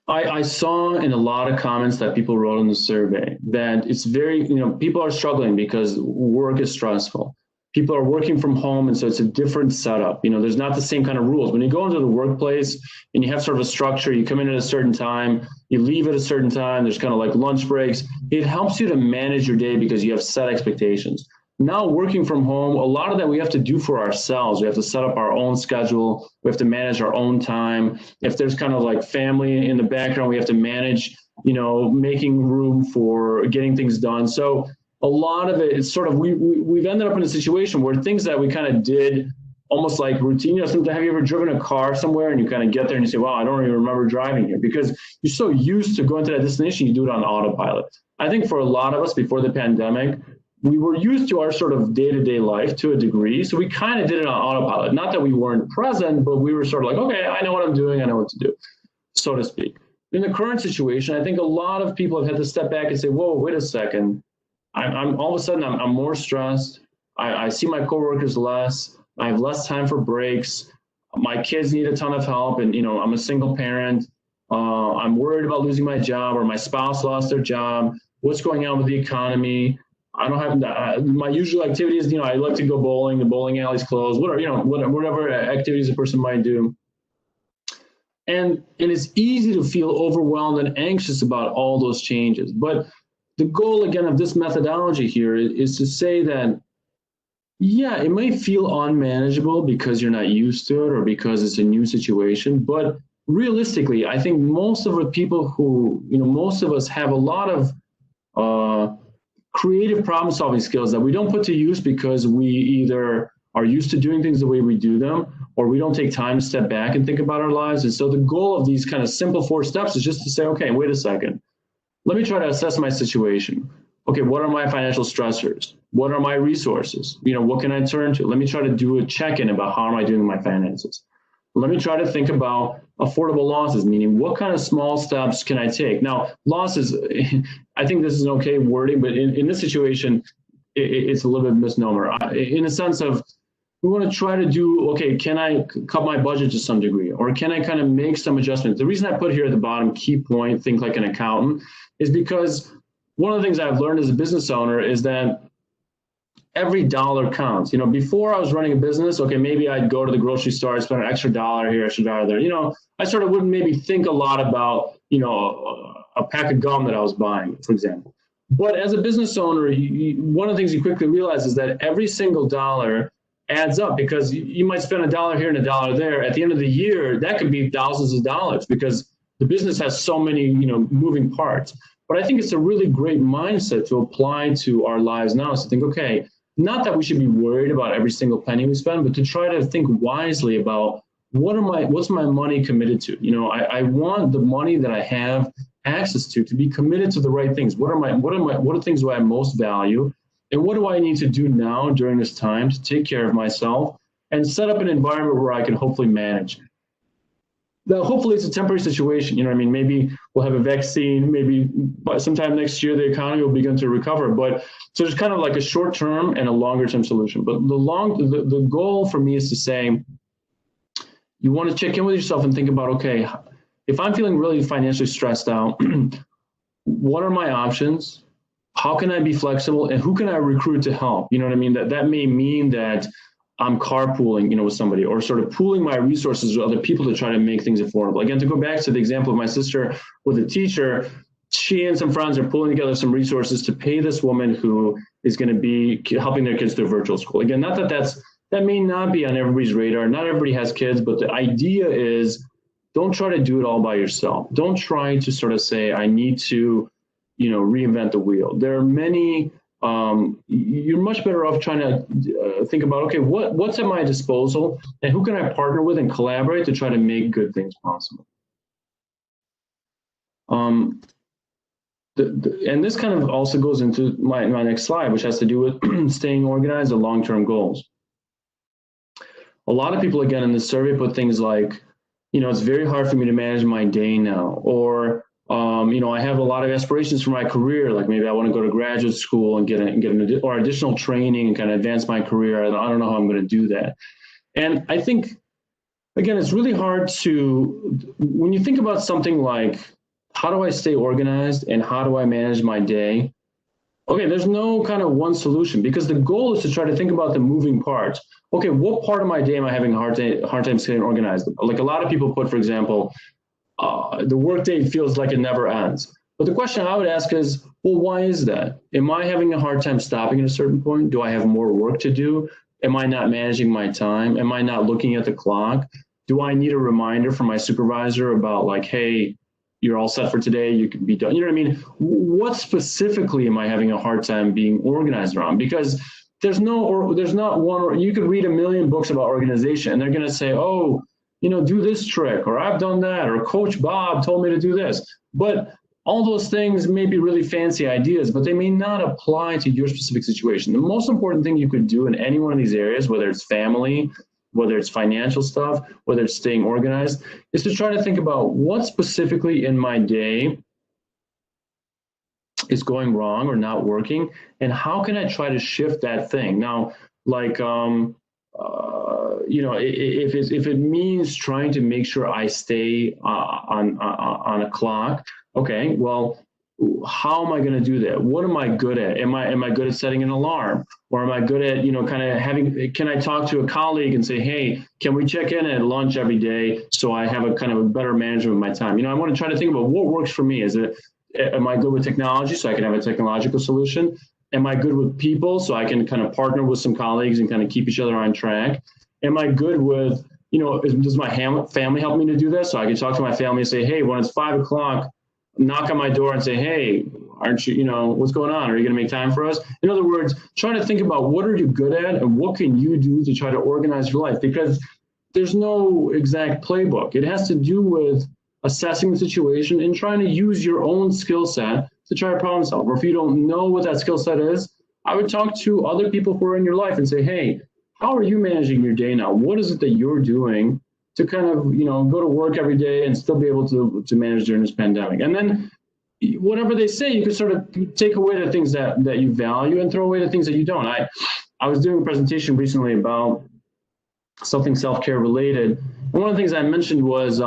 I saw in a lot of comments that people wrote in the survey that it's very, people are struggling because work is stressful. People are working from home, and so it's a different setup. There's not the same kind of rules. When you go into the workplace and you have sort of a structure, you come in at a certain time, you leave at a certain time, there's kind of like lunch breaks. It helps you to manage your day because you have set expectations. Now, working from home, a lot of that we have to do for ourselves. We have to set up our own schedule. We have to manage our own time. If there's kind of like family in the background, we have to manage, making room for getting things done. So a lot of it is sort of, we've ended up in a situation where things that we kind of did almost like routine. Have you ever driven a car somewhere and you kind of get there and you say, wow, I don't even remember driving here, because you're so used to going to that destination, you do it on autopilot. I think for a lot of us before the pandemic, we were used to our sort of day-to-day life to a degree. So we kind of did it on autopilot. Not that we weren't present, but we were sort of like, okay, I know what I'm doing. I know what to do, so to speak. In the current situation, I think a lot of people have had to step back and say, whoa, wait a second. I'm all of a sudden, I'm more stressed. I see my coworkers less. I have less time for breaks. My kids need a ton of help. And, I'm a single parent. I'm worried about losing my job, or my spouse lost their job. What's going on with the economy? I don't have my usual activities. I like to go bowling. The bowling alley's closed. Whatever activities a person might do. And it's easy to feel overwhelmed and anxious about all those changes. But the goal, again, of this methodology here is to say that, yeah, it might feel unmanageable because you're not used to it or because it's a new situation. But realistically, I think most of the people who, most of us have a lot of creative problem solving skills that we don't put to use because we either are used to doing things the way we do them, or we don't take time to step back and think about our lives. And so the goal of these kind of simple 4 steps is just to say, okay, wait a second. Let me try to assess my situation. Okay, what are my financial stressors? What are my resources? What can I turn to? Let me try to do a check-in about how am I doing with my finances. Let me try to think about affordable losses, meaning what kind of small steps can I take? Now, losses, I think this is an okay wording, but in this situation, it's a little bit misnomer. In a sense of, we want to try to do, okay, can I cut my budget to some degree? Or can I kind of make some adjustments? The reason I put here at the bottom, key point, think like an accountant, is because one of the things I've learned as a business owner is that every dollar counts. Before I was running a business, okay, maybe I'd go to the grocery store, I'd spend an extra $1 here, extra $1 there. I sort of wouldn't maybe think a lot about, a pack of gum that I was buying, for example. But as a business owner, one of the things you quickly realize is that every single dollar adds up, because you might spend $1 here and $1 there. At the end of the year, that could be thousands of dollars because the business has so many, moving parts. But I think it's a really great mindset to apply to our lives now, is to think, okay, not that we should be worried about every single penny we spend, but to try to think wisely about what's my money committed to? I want the money that I have access to be committed to the right things. What are things do I most value? And what do I need to do now during this time to take care of myself and set up an environment where I can hopefully manage? Now, hopefully it's a temporary situation. Maybe we'll have a vaccine, maybe by sometime next year, the economy will begin to recover. But so there's kind of like a short-term and a longer-term solution. But the goal for me is to say, you want to check in with yourself and think about, okay, if I'm feeling really financially stressed out, what are my options? How can I be flexible, and who can I recruit to help? That may mean that I'm carpooling, with somebody, or sort of pooling my resources with other people to try to make things affordable. Again, to go back to the example of my sister with a teacher, she and some friends are pulling together some resources to pay this woman who is going to be helping their kids through virtual school. Again, not that may not be on everybody's radar. Not everybody has kids, but the idea is, don't try to do it all by yourself. Don't try to sort of say, I need to, reinvent the wheel. There are many, you're much better off trying to think about, okay, what's at my disposal and who can I partner with and collaborate to try to make good things possible. And this kind of also goes into my next slide, which has to do with staying organized and long-term goals. A lot of people, again, in the survey put things like, it's very hard for me to manage my day now, or I have a lot of aspirations for my career. Like maybe I want to go to graduate school and get additional training and kind of advance my career. I don't know how I'm going to do that. And I think, again, it's really hard when you think about something like, how do I stay organized and how do I manage my day? Okay, there's no kind of one solution, because the goal is to try to think about the moving parts. Okay, what part of my day am I having a hard time staying organized? Like a lot of people put, for example, the workday feels like it never ends. But the question I would ask is, well, why is that? Am I having a hard time stopping at a certain point? Do I have more work to do? Am I not managing my time? Am I not looking at the clock? Do I need a reminder from my supervisor about like, hey, you're all set for today, you can be done? You know what I mean? What specifically am I having a hard time being organized around? Because there's not one, or you could read 1 million books about organization and they're going to say, oh, do this trick, or I've done that, or Coach Bob told me to do this. But all those things may be really fancy ideas, but they may not apply to your specific situation. The most important thing you could do in any one of these areas, whether it's family, whether it's financial stuff, whether it's staying organized, is to try to think about what specifically in my day is going wrong or not working, and how can I try to shift that thing? Now, like, if it means trying to make sure I stay on a clock, okay, well, how am I going to do that? What am I good at? Am I good at setting an alarm? Or am I good at, kind of can I talk to a colleague and say, hey, can we check in at lunch every day so I have a kind of a better management of my time? I want to try to think about what works for me. Am I good with technology so I can have a technological solution? Am I good with people so I can kind of partner with some colleagues and kind of keep each other on track? Am I good with, does my family help me to do this? So I can talk to my family and say, hey, when it's 5 o'clock, knock on my door and say, hey, aren't you, what's going on? Are you going to make time for us? In other words, trying to think about what are you good at and what can you do to try to organize your life? Because there's no exact playbook. It has to do with assessing the situation and trying to use your own skill set to try to problem solve. Or if you don't know what that skill set is, I would talk to other people who are in your life and say, hey, how are you managing your day now? What is it that you're doing to kind of, go to work every day and still be able to manage during this pandemic? And then whatever they say, you can sort of take away the things that you value and throw away the things that you don't. I was doing a presentation recently about something self-care related. And one of the things I mentioned was,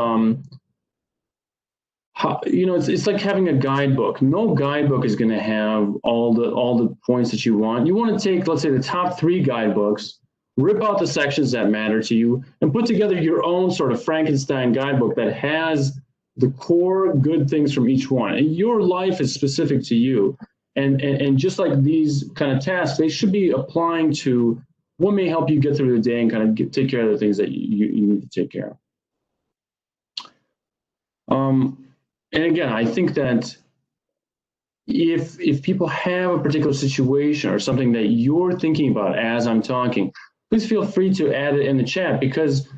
it's like having a guidebook. No guidebook is going to have all the points that you want. You want to take, let's say, the top 3 guidebooks, rip out the sections that matter to you, and put together your own sort of Frankenstein guidebook that has the core good things from each one. And your life is specific to you. And just like these kind of tasks, they should be applying to what may help you get through the day and kind of take care of the things that you need to take care of. And again, I think that if people have a particular situation or something that you're thinking about as I'm talking, please feel free to add it in the chat, because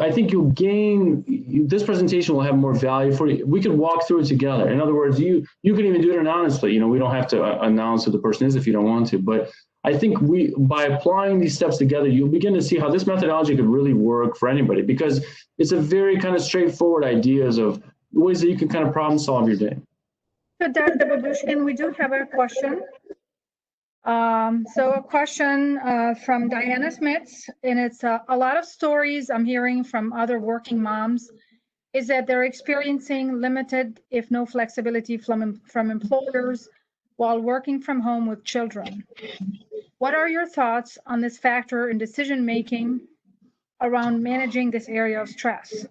I think you'll gain, this presentation will have more value for you. We can walk through it together. In other words, you can even do it anonymously. We don't have to announce who the person is if you don't want to. But I think by applying these steps together, you'll begin to see how this methodology could really work for anybody, because it's a very kind of straightforward ideas of ways that you can kind of problem solve your day. So Dr. Babushkin, we do have a question. So a question from Diana Smits, and it's a lot of stories I'm hearing from other working moms is that they're experiencing limited, if no flexibility from employers while working from home with children. What are your thoughts on this factor in decision-making around managing this area of stress?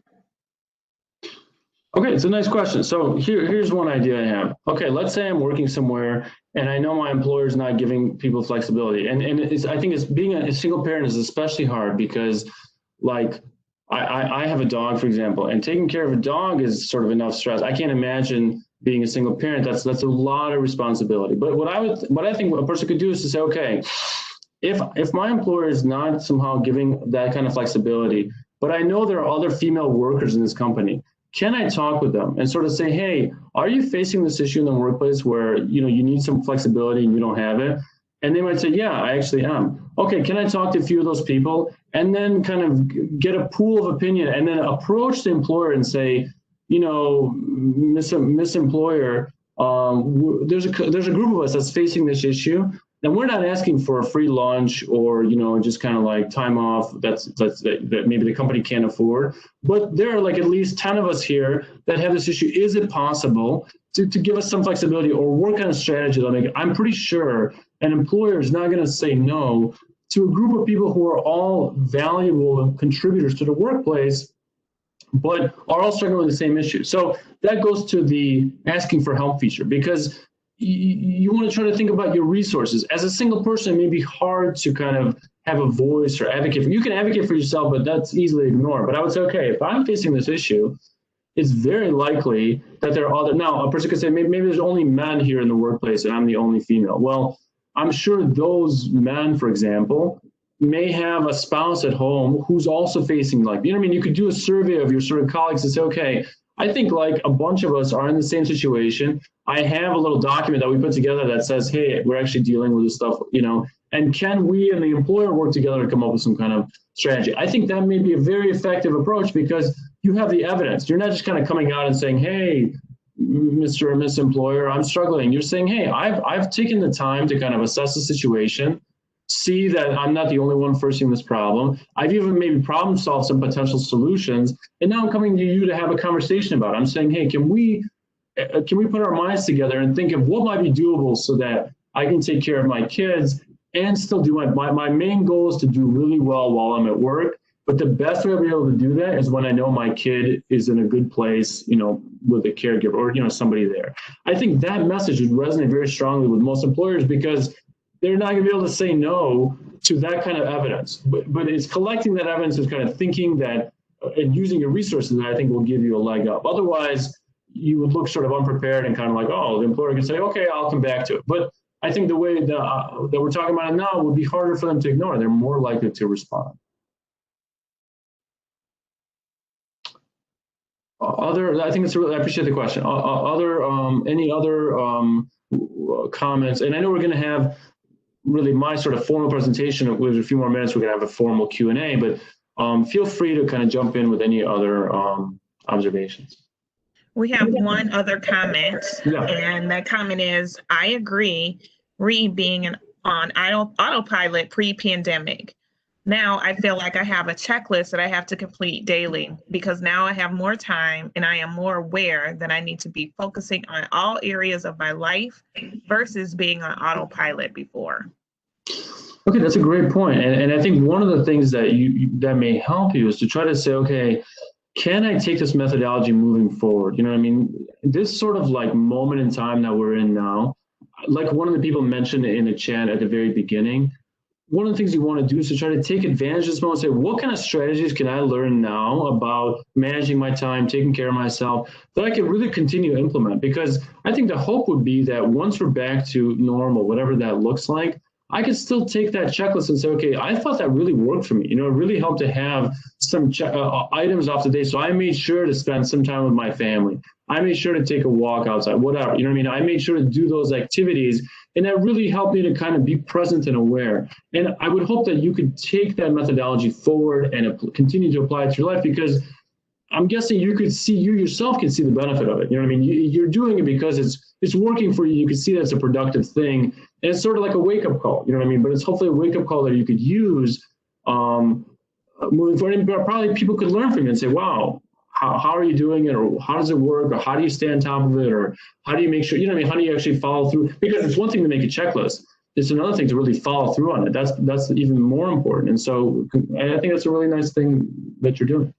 Okay, it's a nice question. So here's one idea I have. Okay, let's say I'm working somewhere and I know my employer is not giving people flexibility. And I think it's being a single parent is especially hard because, like, I have a dog, for example, and taking care of a dog is sort of enough stress. I can't imagine being a single parent. That's a lot of responsibility. But what I think a person could do is to say, okay, if my employer is not somehow giving that kind of flexibility, but I know there are other female workers in this company, can I talk with them and sort of say, hey, are you facing this issue in the workplace where you need some flexibility and you don't have it? And they might say, yeah, I actually am. Okay, can I talk to a few of those people and then kind of get a pool of opinion and then approach the employer and say, Miss Employer, there's a group of us that's facing this issue. And we're not asking for a free lunch or, just kind of like time off that maybe the company can't afford. But there are like at least 10 of us here that have this issue. Is it possible to give us some flexibility or work on a strategy that'll make it? I'm pretty sure an employer is not going to say no to a group of people who are all valuable contributors to the workplace, but are all struggling with the same issue. So that goes to the asking for help feature, because you want to try to think about your resources. As a single person, it may be hard to kind of have a voice or advocate. You can advocate for yourself, but that's easily ignored. But I would say, okay, if I'm facing this issue, it's very likely that there are other, now a person could say, maybe there's only men here in the workplace and I'm the only female. Well, I'm sure those men, for example, may have a spouse at home who's also facing you could do a survey of your sort of colleagues and say, okay, I think like a bunch of us are in the same situation. I have a little document that we put together that says, hey, we're actually dealing with this stuff, and can we and the employer work together to come up with some kind of strategy? I think that may be a very effective approach because you have the evidence. You're not just kind of coming out and saying, hey, Mr. or Miss Employer, I'm struggling. You're saying, hey, I've taken the time to kind of assess the situation, see that I'm not the only one facing this problem. I've even maybe problem solved some potential solutions. And now I'm coming to you to have a conversation about it. I'm saying, hey, can we can we put our minds together and think of what might be doable so that I can take care of my kids and still do my main goal is to do really well while I'm at work. But the best way I'll be able to do that is when I know my kid is in a good place, with a caregiver or, somebody there. I think that message would resonate very strongly with most employers because they're not going to be able to say no to that kind of evidence. But it's collecting that evidence is kind of thinking that and using your resources that I think will give you a leg up. Otherwise, you would look sort of unprepared and kind of like, oh, the employer can say, okay, I'll come back to it. But I think the way that we're talking about it now would be harder for them to ignore. They're more likely to respond. I think it's really, I appreciate the question. Any other comments? And I know we're going to have really my sort of formal presentation. With a few more minutes, we're going to have a formal Q&A, but feel free to kind of jump in with any other observations. We have one other comment, and that comment is, I agree, Reed being on autopilot pre-pandemic. Now I feel like I have a checklist that I have to complete daily because now I have more time and I am more aware that I need to be focusing on all areas of my life versus being on autopilot before. Okay, that's a great point. And I think one of the things that that may help you is to try to say, okay, can I take this methodology moving forward? You know what I mean? This sort of like moment in time that we're in now, like one of the people mentioned in the chat at the very beginning, one of the things you want to do is to try to take advantage of this moment and say, what kind of strategies can I learn now about managing my time, taking care of myself, that I can really continue to implement? Because I think the hope would be that once we're back to normal, whatever that looks like, I could still take that checklist and say, okay, I thought that really worked for me. It really helped to have some items off the day. So I made sure to spend some time with my family. I made sure to take a walk outside, whatever. You know what I mean? I made sure to do those activities. And that really helped me to kind of be present and aware. And I would hope that you could take that methodology forward and continue to apply it to your life, because I'm guessing you yourself can see the benefit of it. You know what I mean? You're doing it because it's working for you. You can see that it's a productive thing. And it's sort of like a wake-up call, you know what I mean? But it's hopefully a wake-up call that you could use moving forward. And probably people could learn from you and say, wow, how are you doing it? Or how does it work? Or how do you stay on top of it? Or how do you make sure, you know what I mean? How do you actually follow through? Because it's one thing to make a checklist. It's another thing to really follow through on it. That's even more important. And so I think that's a really nice thing that you're doing.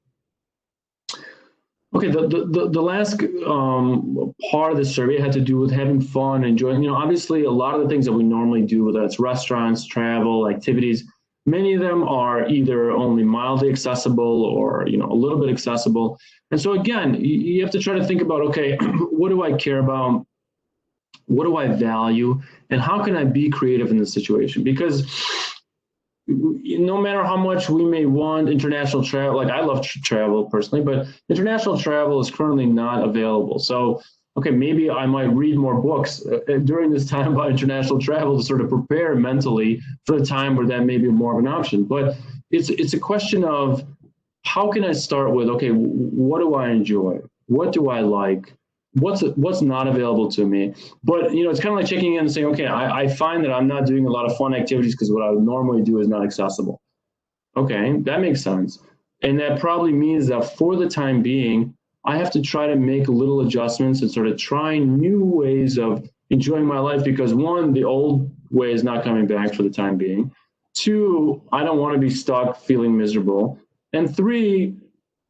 Okay, the last part of the survey had to do with having fun, enjoying, obviously a lot of the things that we normally do, whether it's restaurants, travel, activities, many of them are either only mildly accessible or, a little bit accessible. And so again, you have to try to think about, okay, what do I care about? What do I value? And how can I be creative in this situation? Because no matter how much we may want international travel, like I love travel personally, but international travel is currently not available. So, okay, maybe I might read more books during this time about international travel to sort of prepare mentally for the time where that may be more of an option. But it's a question of how can I start with, okay, what do I enjoy? What do I like? What's not available to me? But, it's kind of like checking in and saying, okay, I find that I'm not doing a lot of fun activities because what I would normally do is not accessible. Okay, that makes sense. And that probably means that for the time being, I have to try to make little adjustments and sort of try new ways of enjoying my life, because one, the old way is not coming back for the time being. Two, I don't want to be stuck feeling miserable. And three,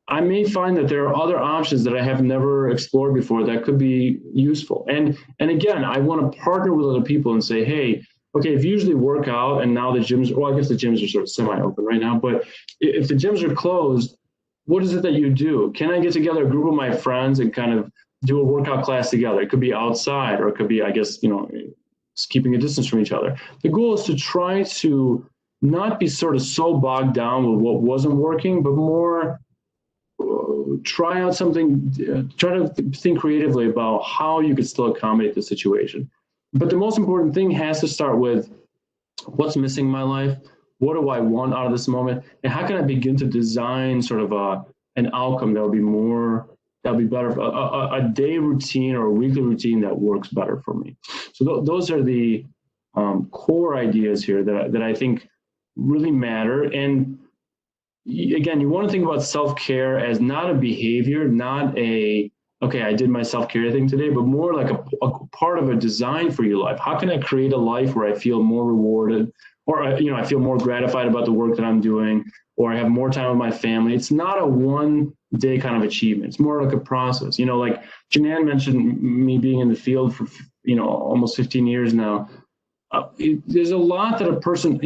I may find that there are other options that I have never explored before that could be useful. And again, I want to partner with other people and say, hey, okay, if you usually work out and now the gyms, well, I guess the gyms are sort of semi-open right now, but if the gyms are closed, what is it that you do? Can I get together a group of my friends and kind of do a workout class together? It could be outside, or it could be, I guess, keeping a distance from each other. The goal is to try to not be sort of so bogged down with what wasn't working, but more try out something, try to think creatively about how you could still accommodate the situation. But the most important thing has to start with what's missing in my life, what do I want out of this moment, and how can I begin to design sort of an outcome that would be better, a day routine or a weekly routine that works better for me. So those are the core ideas here that I think really matter. And again, you want to think about self-care as not a behavior, not a okay, I did my self-care thing today, but more like a part of a design for your life. How can I create a life where I feel more rewarded, or I feel more gratified about the work that I'm doing, or I have more time with my family? It's not a one-day kind of achievement. It's more like a process. Like Janan mentioned me being in the field for almost 15 years now. There's a lot that a person,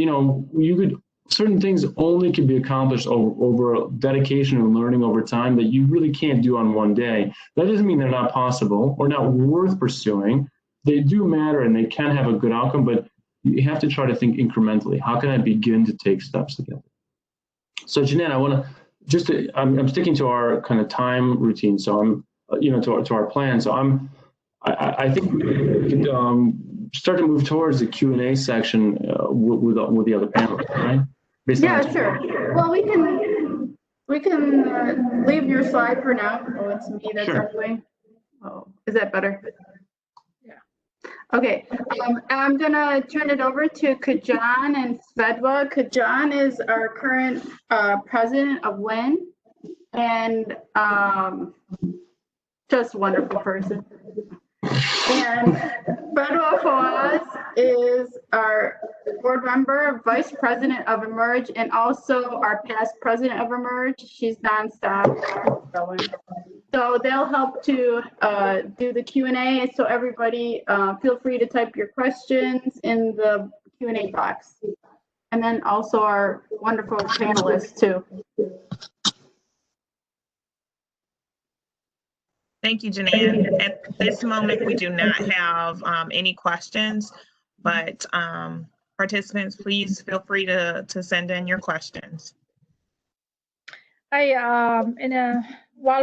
certain things only can be accomplished over dedication and learning over time that you really can't do on one day. That doesn't mean they're not possible or not worth pursuing. They do matter and they can have a good outcome, but you have to try to think incrementally. How can I begin to take steps together? So Janan, I want to I'm sticking to our kind of time routine. So I'm, to our plan. So I think we could start to move towards the Q&A section with the other panelists, right? Yeah, sure. Well, we can leave your slide for now. Oh, it's me that's arguing. Oh, is that better? Yeah. Okay. I'm gonna turn it over to Kajan and Svedwa. Kajan is our current president of WIN, and just a wonderful person. And Svedwa Fawaz is our board member, vice president of eMERGE, and also our past president of eMERGE. She's nonstop. So they'll help to do the Q&A. So everybody feel free to type your questions in the Q&A box. And then also our wonderful panelists too. Thank you, Janan. At this moment, we do not have any questions, but participants, please feel free to send in your questions. While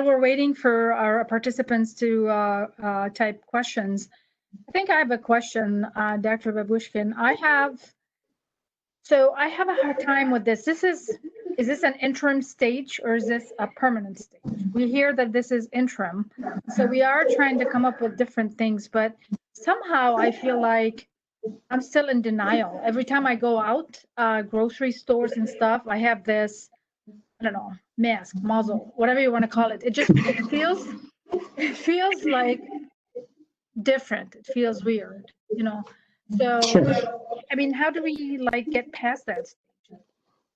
we're waiting for our participants to type questions, I think I have a question, Dr. Babushkin. I have a hard time with this. Is this an interim stage or is this a permanent stage? We hear that this is interim. So we are trying to come up with different things, but somehow I feel like I'm still in denial. Every time I go out, grocery stores and stuff, I have this, I don't know, mask, muzzle, whatever you want to call it. It feels like different. It feels weird, So, I mean, how do we get past that stage?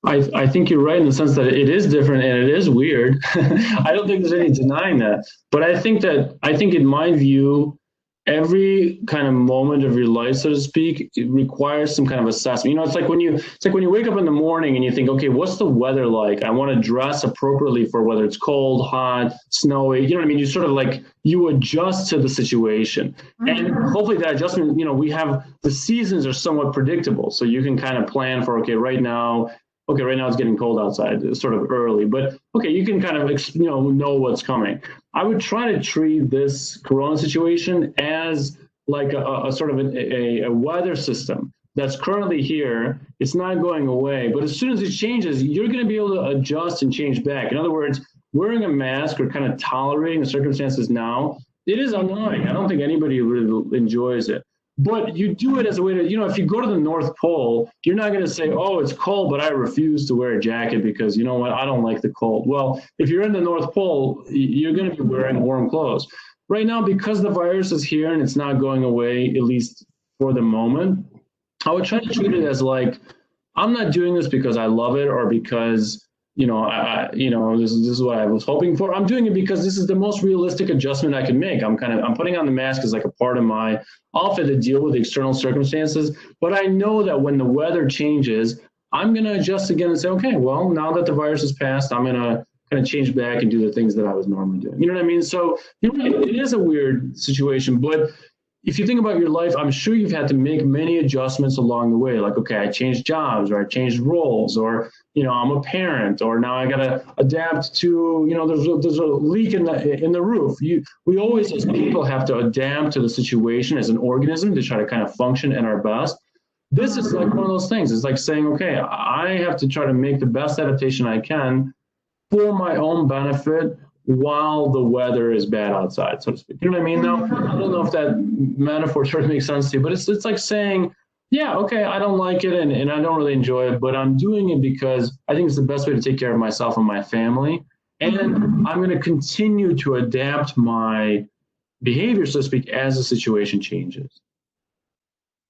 I think you're right in the sense that it is different and it is weird. I don't think there's any denying that. But I think in my view, every kind of moment of your life, so to speak, it requires some kind of assessment. It's like when you wake up in the morning and you think, okay, what's the weather like? I want to dress appropriately for whether it's cold, hot, snowy. You know what I mean? You sort of you adjust to the situation. And hopefully that adjustment, we have the seasons are somewhat predictable. So you can kind of plan for, right now it's getting cold outside. It's sort of early, but you can kind of know what's coming. I would try to treat this corona situation as like a sort of a weather system that's currently here. It's not going away, but as soon as it changes, you're going to be able to adjust and change back. In other words, wearing a mask or kind of tolerating the circumstances now, it is annoying. I don't think anybody really enjoys it. But you do it as a way to, if you go to the North Pole, you're not going to say, oh, it's cold, but I refuse to wear a jacket because, you know what, I don't like the cold. Well, if you're in the North Pole, you're going to be wearing warm clothes. Right now, because the virus is here and it's not going away, at least for the moment, I would try to treat it as I'm not doing this because I love it or because, this is what I was hoping for. I'm doing it because this is the most realistic adjustment I can make. I'm putting on the mask as a part of my outfit to deal with the external circumstances. But I know that when the weather changes, I'm going to adjust again and say, okay, well, now that the virus has passed, I'm going to kind of change back and do the things that I was normally doing. You know what I mean? So it is a weird situation, but if you think about your life, I'm sure you've had to make many adjustments along the way. I changed jobs, or I changed roles, or, I'm a parent, or now I got to adapt to, there's a leak in the roof. We always, as people, have to adapt to the situation as an organism to try to kind of function at our best. This is one of those things. It's like saying, okay, I have to try to make the best adaptation I can for my own benefit while the weather is bad outside, so to speak. You know what I mean? Now, I don't know if that metaphor sort of makes sense to you, but it's like saying, yeah, okay, I don't like it and I don't really enjoy it, but I'm doing it because I think it's the best way to take care of myself and my family. And I'm going to continue to adapt my behavior, so to speak, as the situation changes.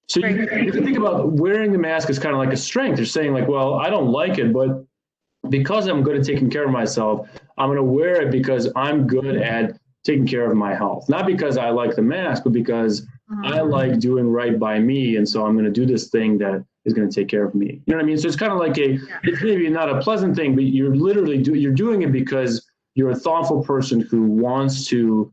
So you can think about wearing the mask as kind of like a strength. You're saying like, well, I don't like it, but because I'm good at taking care of myself, I'm going to wear it because I'm good at taking care of my health. Not because I like the mask, but because I like doing right by me. And so I'm going to do this thing that is going to take care of me. You know what I mean? So it's kind of like it's maybe not a pleasant thing, but you're literally you're doing it because you're a thoughtful person who wants to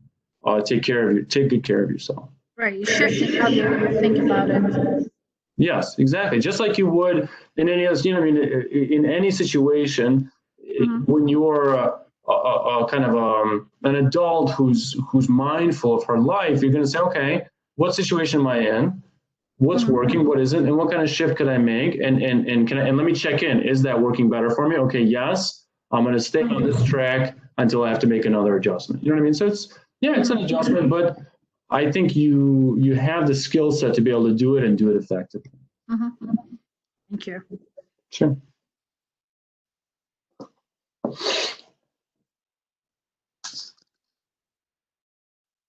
take good care of yourself. Right, you shift how you think about it. Yes, exactly. Just like you would in any other, you know, I mean, in any situation, when you're a kind of an adult who's mindful of her life, you're going to say, okay, what situation am I in? What's working? What isn't? And what kind of shift could I make? And let me check in. Is that working better for me? Okay, yes. I'm going to stay on this track until I have to make another adjustment. You know what I mean? So it's an adjustment, but I think you have the skill set to be able to do it and do it effectively. Thank you. Sure.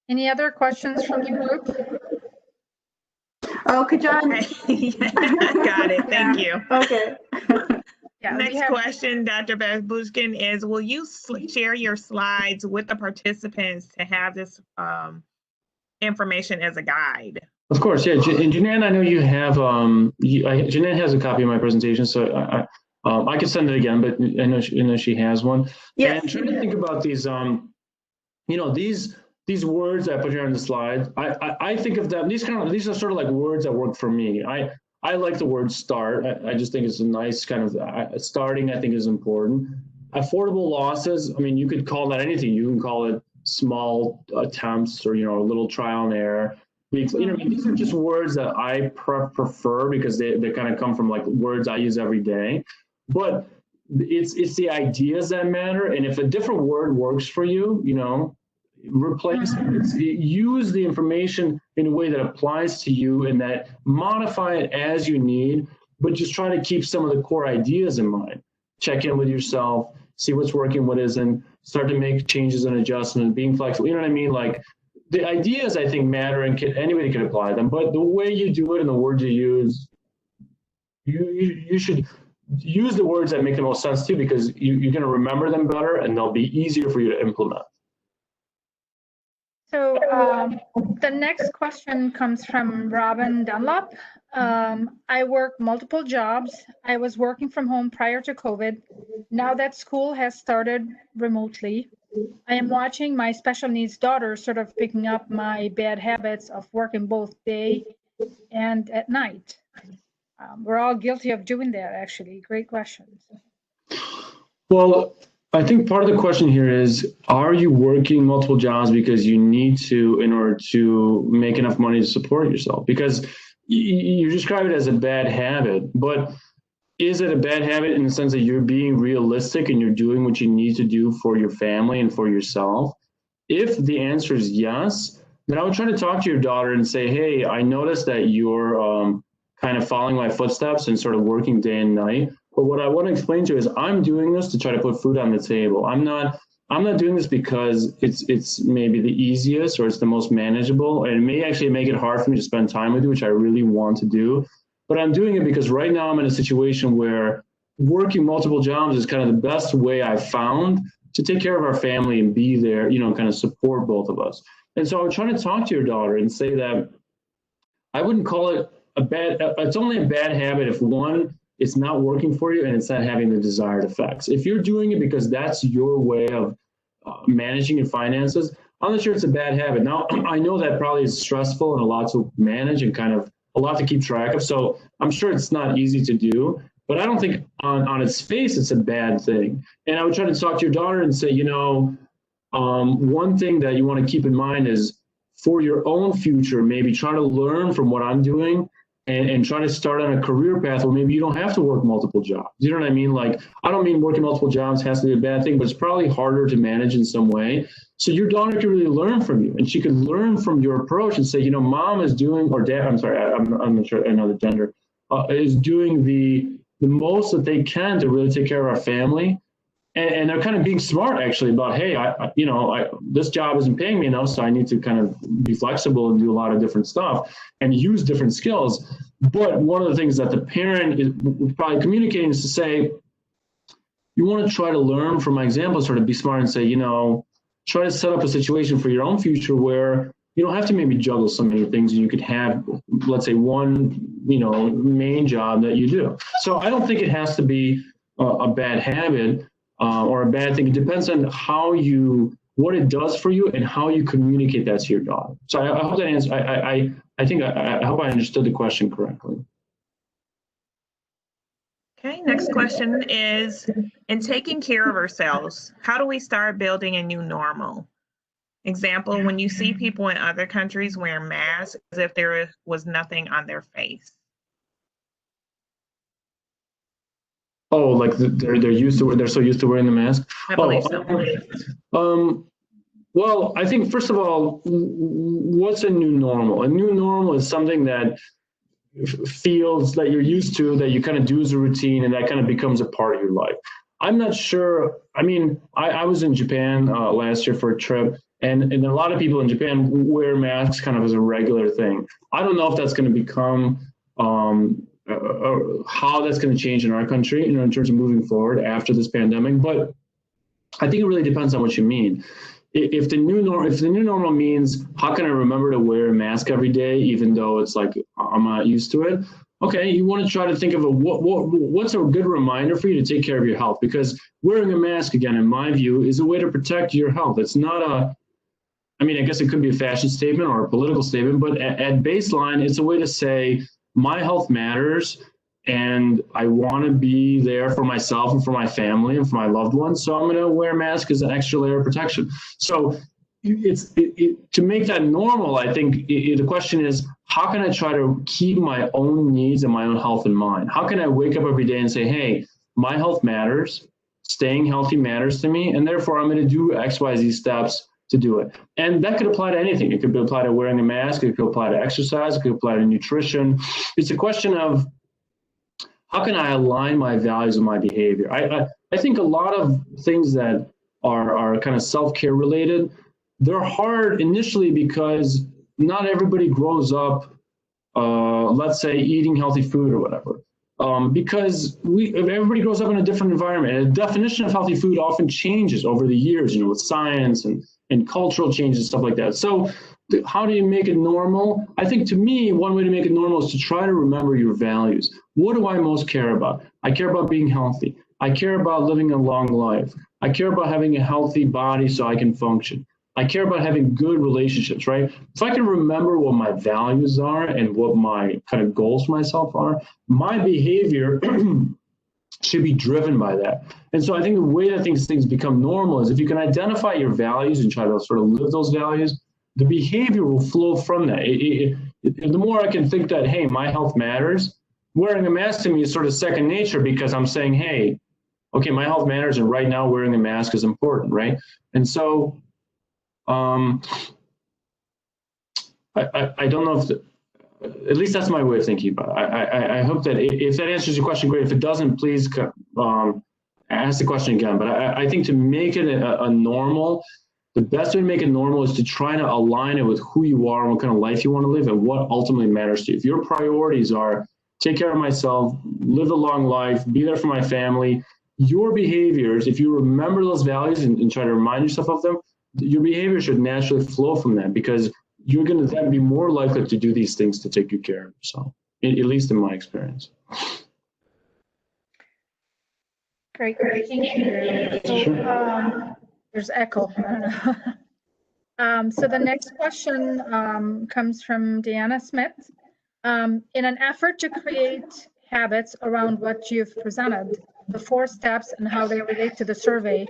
Any other questions from the group? Okay, John. Got it. Thank you. Okay. Next question, Dr. Babushkin, is will you share your slides with the participants to have this information as a guide? Of course, yeah. And Janine, I know you have, Janine has a copy of my presentation, so I could send it again, but I know she has one. Yes. And trying to think about these, you know, these words that I put here on the slide, I think of them, these are sort of like words that work for me. I like the word start. I just think it's a nice kind of, starting I think is important. Affordable losses, I mean, you could call that anything. You can call it small attempts or, you know, a little trial and error. You know, these are just words that I prefer because they kind of come from like words I use every day. But it's the ideas that matter. And if a different word works for you, you know, replace it. Use the information in a way that applies to you and that modify it as you need, but just try to keep some of the core ideas in mind. Check in with yourself, see what's working, what isn't, start to make changes and adjustments, being flexible. You know what I mean? Like the ideas I think matter and anybody can apply them, but the way you do it and the words you use, you should use the words that make the most sense too, because you're going to remember them better and they'll be easier for you to implement. So the next question comes from Robin Dunlop. I work multiple jobs. I was working from home prior to COVID. Now that school has started remotely, I am watching my special needs daughter sort of picking up my bad habits of working both day and at night. We're all guilty of doing that, actually. Great questions. Well, I think part of the question here is, are you working multiple jobs because you need to in order to make enough money to support yourself? Because you describe it as a bad habit, but is it a bad habit in the sense that you're being realistic and you're doing what you need to do for your family and for yourself? If the answer is yes, then I would try to talk to your daughter and say, hey, I noticed that you're kind of following my footsteps and sort of working day and night. But what I want to explain to you is I'm doing this to try to put food on the table. I'm not doing this because it's maybe the easiest or it's the most manageable, and it may actually make it hard for me to spend time with you, which I really want to do. But I'm doing it because right now I'm in a situation where working multiple jobs is kind of the best way I've found to take care of our family and be there, you know, kind of support both of us. And so I'm trying to talk to your daughter and say that I wouldn't call it it's only a bad habit if one, it's not working for you and it's not having the desired effects. If you're doing it because that's your way of managing your finances, I'm not sure it's a bad habit. Now, I know that probably is stressful and a lot to manage and kind of a lot to keep track of. So I'm sure it's not easy to do, but I don't think on its face, it's a bad thing. And I would try to talk to your daughter and say, you know, one thing that you want to keep in mind is for your own future, maybe try to learn from what I'm doing and try to start on a career path where maybe you don't have to work multiple jobs. You know what I mean? Like, I don't mean working multiple jobs has to be a bad thing, but it's probably harder to manage in some way. So your daughter can really learn from you, and she can learn from your approach and say, you know, mom is doing, or dad, I'm sorry, I'm not sure, I know the gender, is doing the most that they can to really take care of our family. And they're kind of being smart actually about, hey, this job isn't paying me enough, so I need to kind of be flexible and do a lot of different stuff and use different skills. But one of the things that the parent is probably communicating is to say, you want to try to learn from my example, sort of be smart and say, try to set up a situation for your own future where you don't have to maybe juggle so many things, and you could have, let's say, one, main job that you do. So I don't think it has to be a bad habit or a bad thing. It depends on what it does for you and how you communicate that to your daughter. So I hope that answers, I hope I understood the question correctly. Okay, next question is, in taking care of ourselves, how do we start building a new normal? Example, when you see people in other countries wearing masks as if there was nothing on their face. Oh, like they're so used to wearing the mask? I believe so. Well, I think, first of all, what's a new normal? A new normal is something that feels that you're used to, that you kind of do as a routine, and that kind of becomes a part of your life. I'm not sure. I mean, I was in Japan last year for a trip, and a lot of people in Japan wear masks kind of as a regular thing. I don't know if that's going to become how that's going to change in our country, in terms of moving forward after this pandemic. But I think it really depends on what you mean. If the new normal means, how can I remember to wear a mask every day, even though it's like I'm not used to it? Okay, you want to try to think of what's a good reminder for you to take care of your health, because wearing a mask, again, in my view, is a way to protect your health. It's not I guess it could be a fashion statement or a political statement, but at baseline, it's a way to say, my health matters, and I want to be there for myself and for my family and for my loved ones. So I'm going to wear a mask as an extra layer of protection. So to make that normal, I think the question is, how can I try to keep my own needs and my own health in mind? How can I wake up every day and say, hey, my health matters, staying healthy matters to me, and therefore I'm going to do X, Y, Z steps to do it. And that could apply to anything. It could apply to wearing a mask. It could apply to exercise. It could apply to nutrition. It's a question of, how can I align my values with my behavior? I think a lot of things that are kind of self-care related, they're hard initially because not everybody grows up, let's say, eating healthy food or whatever. Because everybody grows up in a different environment. And the definition of healthy food often changes over the years, with science and cultural changes and stuff like that. So how do you make it normal? I think, to me, one way to make it normal is to try to remember your values. What do I most care about? I care about being healthy. I care about living a long life. I care about having a healthy body so I can function. I care about having good relationships, right? If I can remember what my values are and what my kind of goals for myself are, my behavior should be driven by that. And so I think the way that things become normal is if you can identify your values and try to sort of live those values, the behavior will flow from that. The more I can think that, hey, my health matters, wearing a mask to me is sort of second nature, because I'm saying, hey, okay, my health matters, and right now wearing a mask is important, right? And so I don't know if, at least that's my way of thinking about it. I hope that if that answers your question, great. If it doesn't, please ask the question again. But I think to make it a normal, the best way to make it normal is to try to align it with who you are and what kind of life you want to live and what ultimately matters to you. If your priorities are take care of myself, live a long life, be there for my family, your behaviors, if you remember those values and try to remind yourself of them, your behavior should naturally flow from that, because you're going to then be more likely to do these things to take good care of yourself, at least in my experience. Great. Thank you. So, there's echo. I don't know. So the next question comes from Deanna Smith. In an effort to create habits around what you've presented, the 4 steps and how they relate to the survey,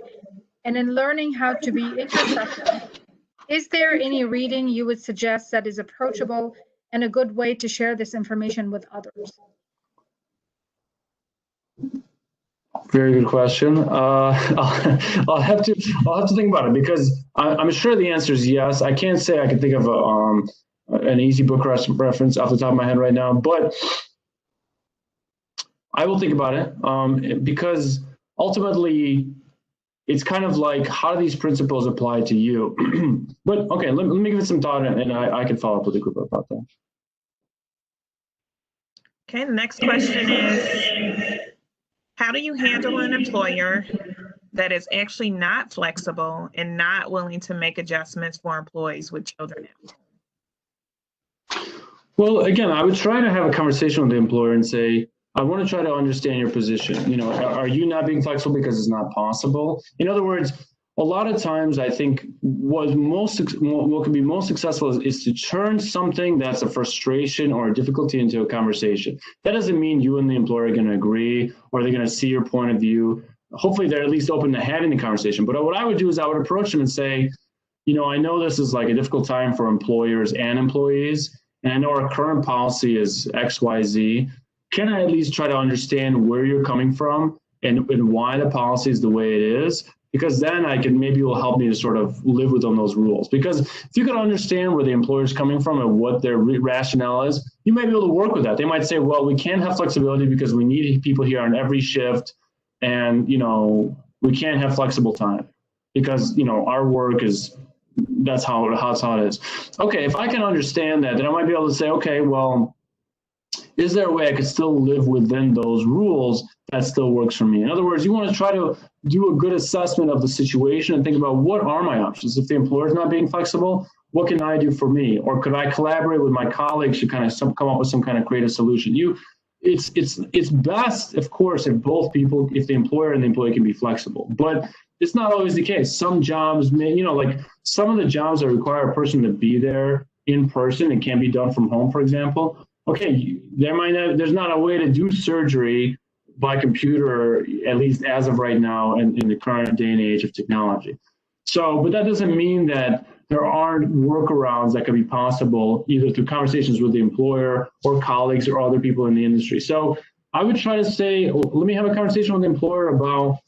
and in learning how to be introspective, is there any reading you would suggest that is approachable and a good way to share this information with others? Very good question. I'll have to think about it, because I'm sure the answer is yes. I can't say I can think of an easy book reference off the top of my head right now, but I will think about it, because ultimately it's kind of like, how do these principles apply to you? But okay, let me give it some thought, and I can follow up with the group about that. Okay, the next question is, how do you handle an employer that is actually not flexible and not willing to make adjustments for employees with children at home? Well, again, I would try to have a conversation with the employer and say, I want to try to understand your position. You know, are you not being flexible because it's not possible? In other words, a lot of times I think what can be most successful is to turn something that's a frustration or a difficulty into a conversation. That doesn't mean you and the employer are going to agree or they're going to see your point of view. Hopefully they're at least open to having the conversation. But what I would do is I would approach them and say, you know, I know this is like a difficult time for employers and employees, and I know our current policy is XYZ. Can I at least try to understand where you're coming from and why the policy is the way it is? Because then maybe it will help me to sort of live within those rules. Because if you can understand where the employer is coming from and what their rationale is, you might be able to work with that. They might say, well, we can't have flexibility because we need people here on every shift, and, you know, we can't have flexible time because, you know, our work is, that's how it is. Okay, if I can understand that, then I might be able to say, okay, well, is there a way I could still live within those rules that still works for me? In other words, you want to try to do a good assessment of the situation and think about, what are my options? If the employer is not being flexible, what can I do for me? Or could I collaborate with my colleagues to kind of come up with some kind of creative solution? It's best, of course, if both people, if the employer and the employee can be flexible, but it's not always the case. Some jobs may, you know, like some of the jobs that require a person to be there in person and can't be done from home, for example. Okay, there's not a way to do surgery by computer, at least as of right now in the current day and age of technology. So, but that doesn't mean that there aren't workarounds that could be possible either through conversations with the employer or colleagues or other people in the industry. So I would try to say, let me have a conversation with the employer about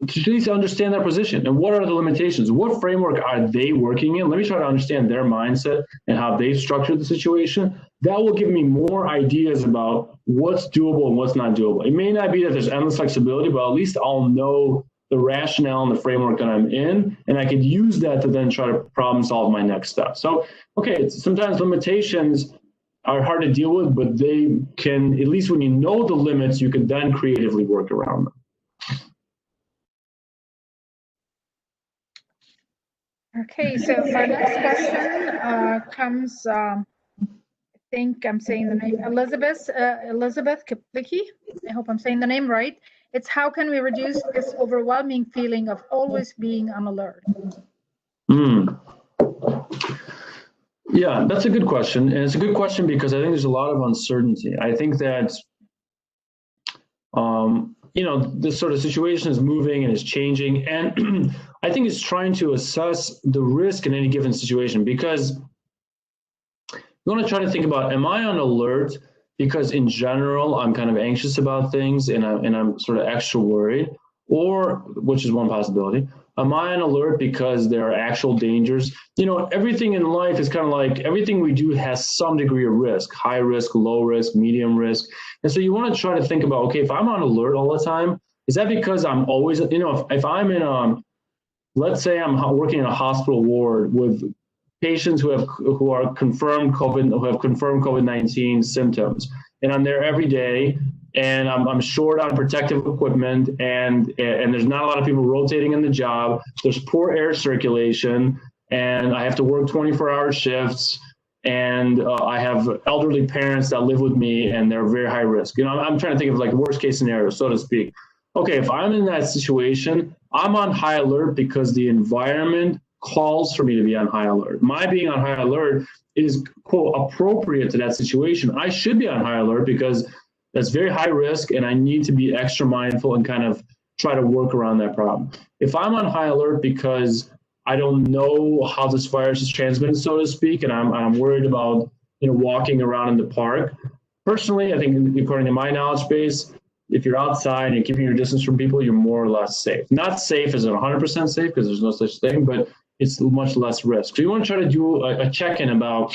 to at least understand their position and what are the limitations, what framework are they working in. Let me try to understand their mindset and how they've structured the situation. That will give me more ideas about what's doable and what's not doable. It may not be that there's endless flexibility, but at least I'll know the rationale and the framework that I'm in, and I could use that to then try to problem solve my next step. So, okay, sometimes limitations are hard to deal with, but they can, at least when you know the limits, you can then creatively work around them. Okay, so our next question comes, I think I'm saying the name, Elizabeth Kaplicki. I hope I'm saying the name right. It's, how can we reduce this overwhelming feeling of always being on alert? Yeah, that's a good question. And it's a good question because I think there's a lot of uncertainty. I think that, you know, this sort of situation is moving and is changing. And I think it's trying to assess the risk in any given situation, because you want to try to think about, am I on alert because in general, I'm kind of anxious about things and I'm sort of extra worried, or, which is one possibility, am I on alert because there are actual dangers? You know, everything in life is kind of like, everything we do has some degree of risk, high risk, low risk, medium risk. And so you want to try to think about, okay, if I'm on alert all the time, is that because I'm always, you know, if I'm in let's say I'm working in a hospital ward with patients who are confirmed COVID-19 symptoms, and I'm there every day, and I'm short on protective equipment, and there's not a lot of people rotating in the job. There's poor air circulation, and I have to work 24-hour shifts, and I have elderly parents that live with me, and they're very high risk. You know, I'm trying to think of like worst case scenario, so to speak. Okay, if I'm in that situation, I'm on high alert because the environment calls for me to be on high alert. My being on high alert is, quote, appropriate to that situation. I should be on high alert because that's very high risk and I need to be extra mindful and kind of try to work around that problem. If I'm on high alert because I don't know how this virus is transmitted, so to speak, and I'm worried about, you know, walking around in the park, personally, I think according to my knowledge base, if you're outside and keeping your distance from people, you're more or less safe. Not safe as in 100% safe, because there's no such thing, but it's much less risk. So you want to try to do a check-in about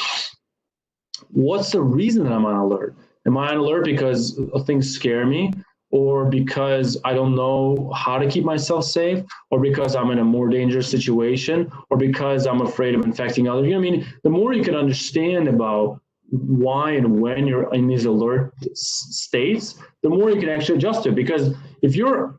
what's the reason that I'm on alert? Am I on alert because things scare me? or because I don't know how to keep myself safe, or because I'm in a more dangerous situation, or because I'm afraid of infecting others. You know what I mean? The more you can understand about why and when you're in these alert states, the more you can actually adjust it. Because if you're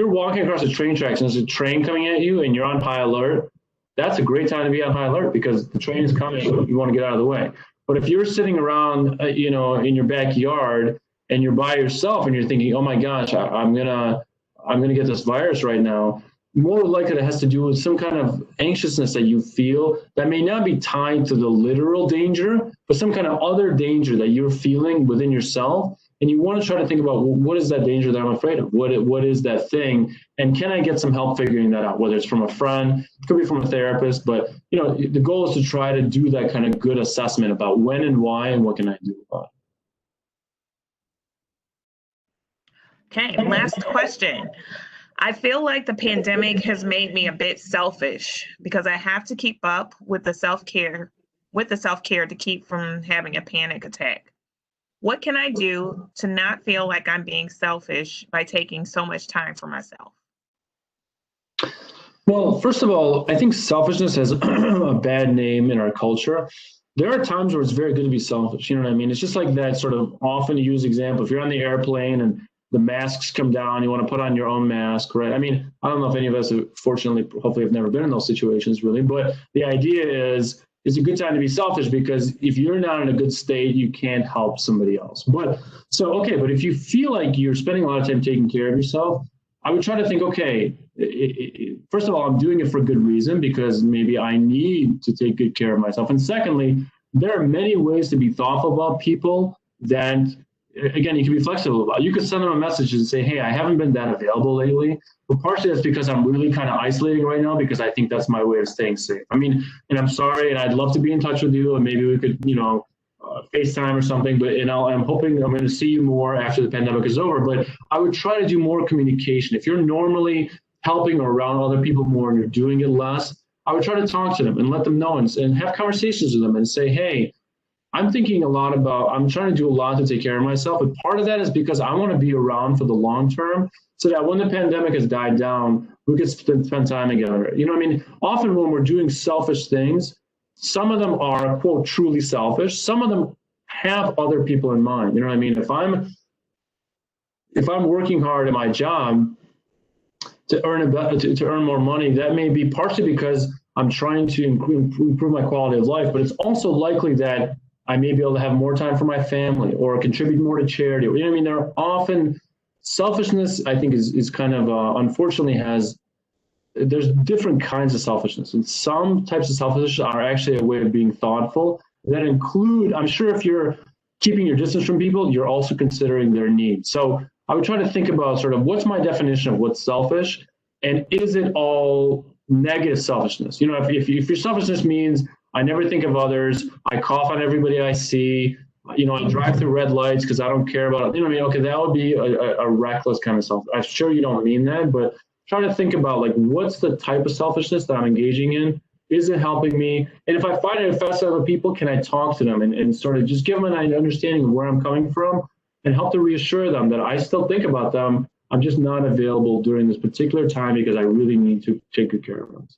walking across the train tracks and there's a train coming at you and you're on high alert, that's a great time to be on high alert because the train is coming, you want to get out of the way. But if you're sitting around, you know, in your backyard and you're by yourself and you're thinking, oh my gosh, I'm gonna get this virus right now, more likely it has to do with some kind of anxiousness that you feel that may not be tied to the literal danger, but some kind of other danger that you're feeling within yourself. And you want to try to think about, well, what is that danger that I'm afraid of? What is that thing? And can I get some help figuring that out? Whether it's from a friend, it could be from a therapist, but you know, the goal is to try to do that kind of good assessment about when and why and what can I do about it. Okay, last question. I feel like the pandemic has made me a bit selfish because I have to keep up with the self-care to keep from having a panic attack. What can I do to not feel like I'm being selfish by taking so much time for myself? Well, first of all, I think selfishness has a bad name in our culture. There are times where it's very good to be selfish. You know what I mean? It's just like that sort of often used example. If you're on the airplane and the masks come down, you want to put on your own mask, right? I mean, I don't know if any of us, fortunately, hopefully have never been in those situations really, but the idea is it's a good time to be selfish because if you're not in a good state, you can't help somebody else. But if you feel like you're spending a lot of time taking care of yourself, I would try to think, okay, first of all, I'm doing it for a good reason because maybe I need to take good care of myself. And secondly, there are many ways to be thoughtful about people that, again, you can be flexible about. You can send them a message and say, hey, I haven't been that available lately. But partially that's because I'm really kind of isolating right now because I think that's my way of staying safe. I mean, and I'm sorry, and I'd love to be in touch with you, and maybe we could, FaceTime or something. But I'm hoping I'm going to see you more after the pandemic is over. But I would try to do more communication. If you're normally helping or around other people more and you're doing it less, I would try to talk to them and let them know and have conversations with them and say, hey, I'm thinking a lot about, I'm trying to do a lot to take care of myself. But part of that is because I want to be around for the long term so that when the pandemic has died down, we can spend time together. You know what I mean? Often when we're doing selfish things, some of them are, quote, truly selfish. Some of them have other people in mind. You know what I mean? If I'm working hard at my job to earn more money, that may be partially because I'm trying to improve my quality of life, but it's also likely that I may be able to have more time for my family or contribute more to charity. You know what I mean? There are often selfishness, I think, is kind of, unfortunately, there's different kinds of selfishness. And some types of selfishness are actually a way of being thoughtful that include, I'm sure if you're keeping your distance from people, you're also considering their needs. So I would try to think about sort of what's my definition of what's selfish, and is it all negative selfishness? You know, if your selfishness means I never think of others, I cough on everybody I see, I drive through red lights because I don't care about, okay, that would be a reckless kind of self. I'm sure you don't mean that, but try to think about like, what's the type of selfishness that I'm engaging in? Is it helping me? And if I find it affects other people, can I talk to them and sort of just give them an understanding of where I'm coming from and help to reassure them that I still think about them. I'm just not available during this particular time because I really need to take good care of them.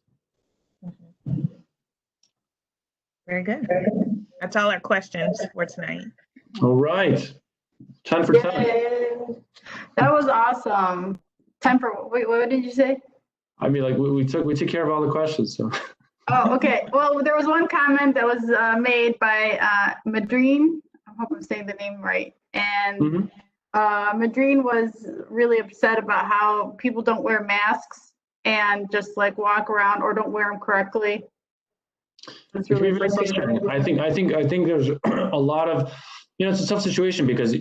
Very good. That's all our questions for tonight. All right. 10 for 10. That was awesome. 10 for, wait, what did you say? I mean, like we took care of all the questions. So. Oh, okay. Well, there was one comment that was made by Madrine. I hope I'm saying the name right. And Madrine was really upset about how people don't wear masks and just like walk around or don't wear them correctly. That's really frustrating. I think there's a lot of, it's a tough situation because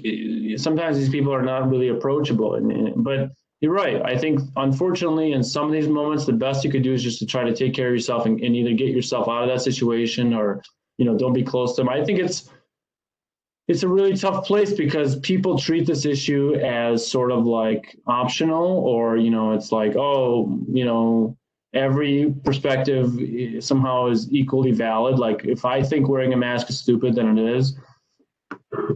sometimes these people are not really approachable. But you're right. I think, unfortunately, in some of these moments, the best you could do is just to try to take care of yourself and either get yourself out of that situation or, don't be close to them. I think it's a really tough place because people treat this issue as sort of like optional or, it's like, every perspective somehow is equally valid. Like if I think wearing a mask is stupid, then it is.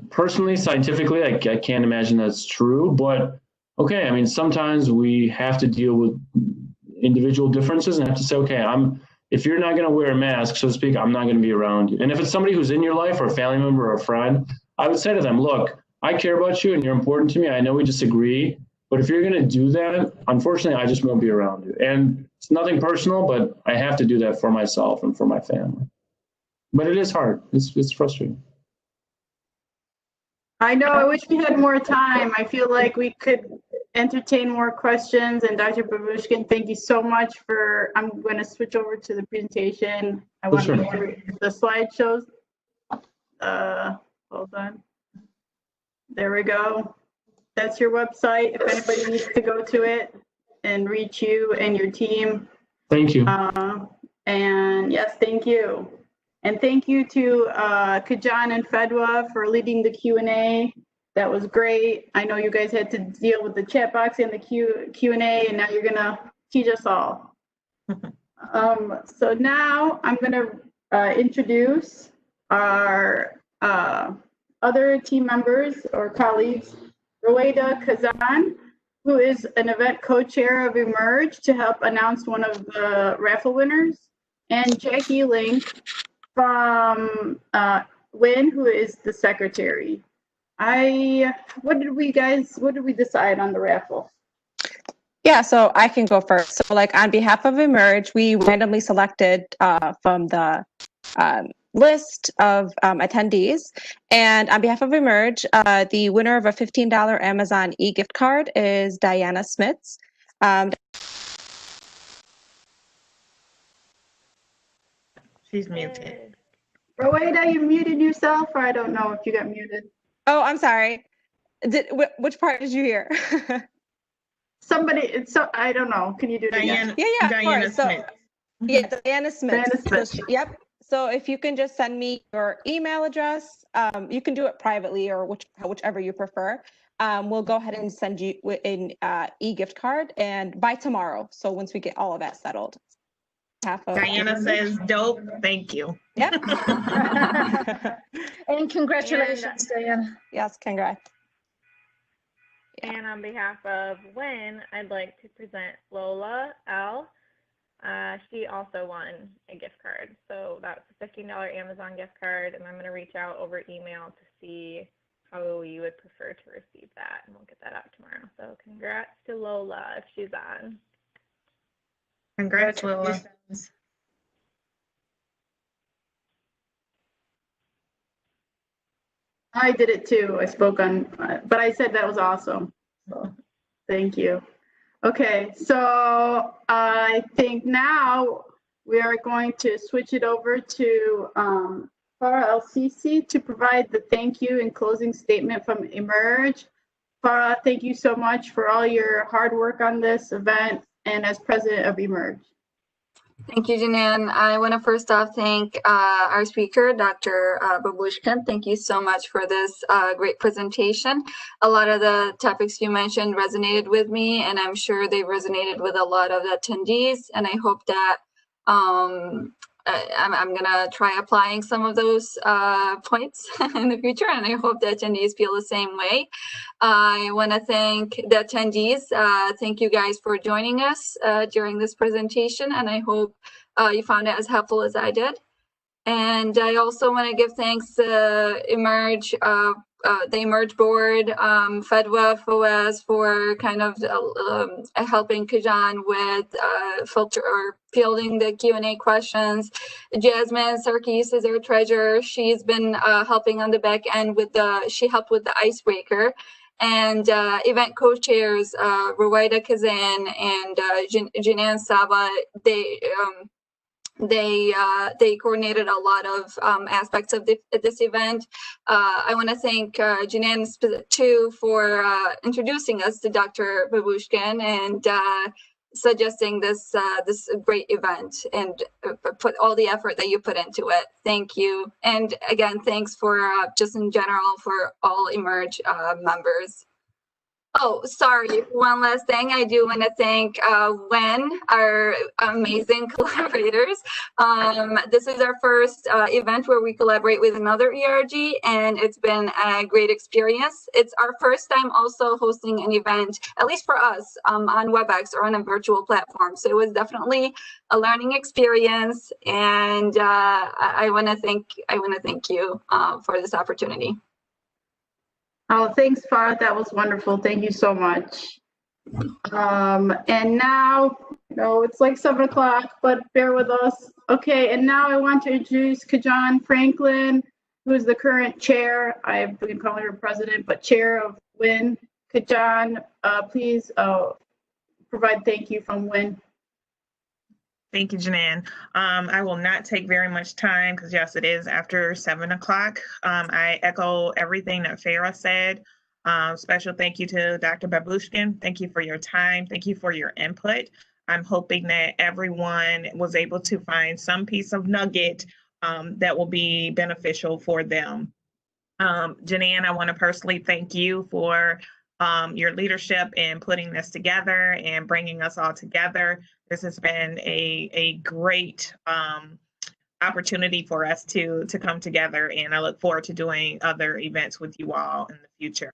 Personally, scientifically, I can't imagine that's true, but okay, I mean, sometimes we have to deal with individual differences and have to say, okay, if you're not going to wear a mask, so to speak, I'm not going to be around you. And if it's somebody who's in your life or a family member or a friend, I would say to them, look, I care about you and you're important to me. I know we disagree, but if you're going to do that, unfortunately, I just won't be around you. And it's nothing personal, but I have to do that for myself and for my family. But it is hard. It's frustrating. I know, I wish we had more time. I feel like we could entertain more questions. And Dr. Babushkin, thank you so much I'm going to switch over to the presentation. I want to make sure the slideshows. Hold on. There we go. That's your website. If anybody needs to go to it and reach you and your team. Thank you. And yes, thank you. And thank you to Kajan and Fedwa for leading the Q&A. That was great. I know you guys had to deal with the chat box and the Q&A, and now you're gonna teach us all. So now I'm gonna introduce our other team members or colleagues, Roeda Kazan, who is an event co-chair of eMERGE to help announce one of the raffle winners, and Jackie Link from Wynn, who is the secretary. What did we decide on the raffle? Yeah, so I can go first. So like on behalf of eMERGE, we randomly selected from the list of attendees. And on behalf of eMERGE, the winner of a $15 Amazon e-gift card is Diana Smits. She's muted. Roeda, you muted yourself, or I don't know if you got muted. Oh, I'm sorry. Which part did you hear? I don't know. Can you do it again? Yeah, Diana of course. Smith. Yeah, Diana Smith. Diana Smith. Yep. So if you can just send me your email address, you can do it privately or whichever you prefer. We'll go ahead and send you an e-gift card and by tomorrow. So once we get all of that settled. Diana says, dope. Thank you. Yep. And congratulations, Diana. Yes, congrats. And on behalf of Wynn, I'd like to present Lola L. She also won a gift card. So that's a $15 Amazon gift card, and I'm going to reach out over email to see how you would prefer to receive that, and we'll get that out tomorrow. So congrats to Lola if she's on. Congrats, Lola. I did it too. I spoke on, but I said that was awesome. So thank you. Okay, so I think now we are going to switch it over to Farah El-Sisi to provide the thank you and closing statement from eMERGE. Farah, thank you so much for all your hard work on this event and as president of eMERGE. Thank you, Janine. I want to first off thank our speaker, Dr. Babushkin. Thank you so much for this great presentation. A lot of the topics you mentioned resonated with me, and I'm sure they resonated with a lot of the attendees. And I hope that I'm going to try applying some of those points in the future, and I hope the attendees feel the same way. I want to thank the attendees. Thank you guys for joining us during this presentation, and I hope you found it as helpful as I did. And I also want to give thanks to eMERGE, the eMERGE board, Fedwa, FOAS for kind of helping Kajan with fielding the Q&A questions. Jasmine Sarkis is our treasurer. She's been helping on the back end she helped with the icebreaker. And event co-chairs, Roeda Kazan and Jinan Saba, they coordinated a lot of aspects of this event. I want to thank Jinan too for introducing us to Dr. Babushkin and suggesting this great event and put all the effort that you put into it. Thank you. And again, thanks for just in general for all eMERGE members. Oh, sorry. One last thing. I do want to thank Wen, our amazing collaborators. This is our first event where we collaborate with another ERG, and it's been a great experience. It's our first time also hosting an event, at least for us, on WebEx or on a virtual platform. So it was definitely a learning experience, and I want to thank you for this opportunity. Oh, thanks, Fa. That was wonderful. Thank you so much. And now, no, it's like 7 o'clock, but bear with us. Okay, and now I want to introduce Kajan Franklin, who is the current chair. I've been calling her president, but chair of WIN. Kajan, please provide thank you from WIN. Thank you, Janan. I will not take very much time because yes, it is after 7 o'clock. I echo everything that Farah said. Special thank you to Dr. Babushkin. Thank you for your time. Thank you for your input. I'm hoping that everyone was able to find some piece of nugget that will be beneficial for them. Janan, I want to personally thank you for your leadership in putting this together and bringing us all together. This has been a great opportunity for us to come together, and I look forward to doing other events with you all in the future.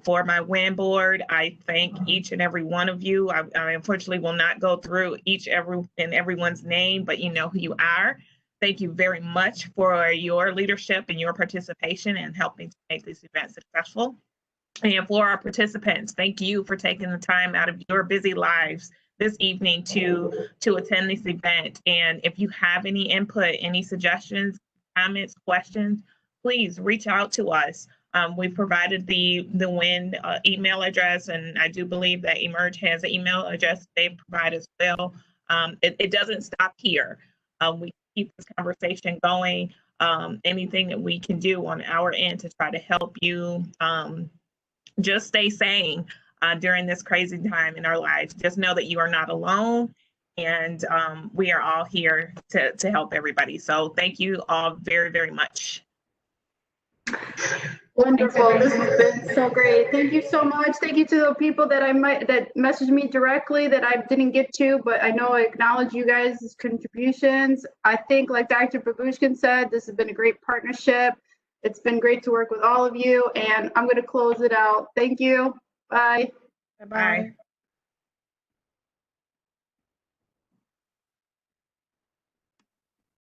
For my WIN board, I thank each and every one of you. I unfortunately will not go through everyone's name, but you know who you are. Thank you very much for your leadership and your participation in helping to make this event successful. And for our participants, thank you for taking the time out of your busy lives this evening to attend this event. And if you have any input, any suggestions, comments, questions, please reach out to us. We've provided the WIN email address, and I do believe that eMERGE has an email address they provide as well. It doesn't stop here. We keep this conversation going. Anything that we can do on our end to try to help you just stay sane during this crazy time in our lives. Just know that you are not alone, and we are all here to help everybody. So thank you all very, very much. Wonderful. This has been so great. Thank you so much. Thank you to the people that that messaged me directly that I didn't get to, but I know I acknowledge you guys' contributions. I think, like Dr. Babushkin said, this has been a great partnership. It's been great to work with all of you, and I'm going to close it out. Thank you. Bye. Bye.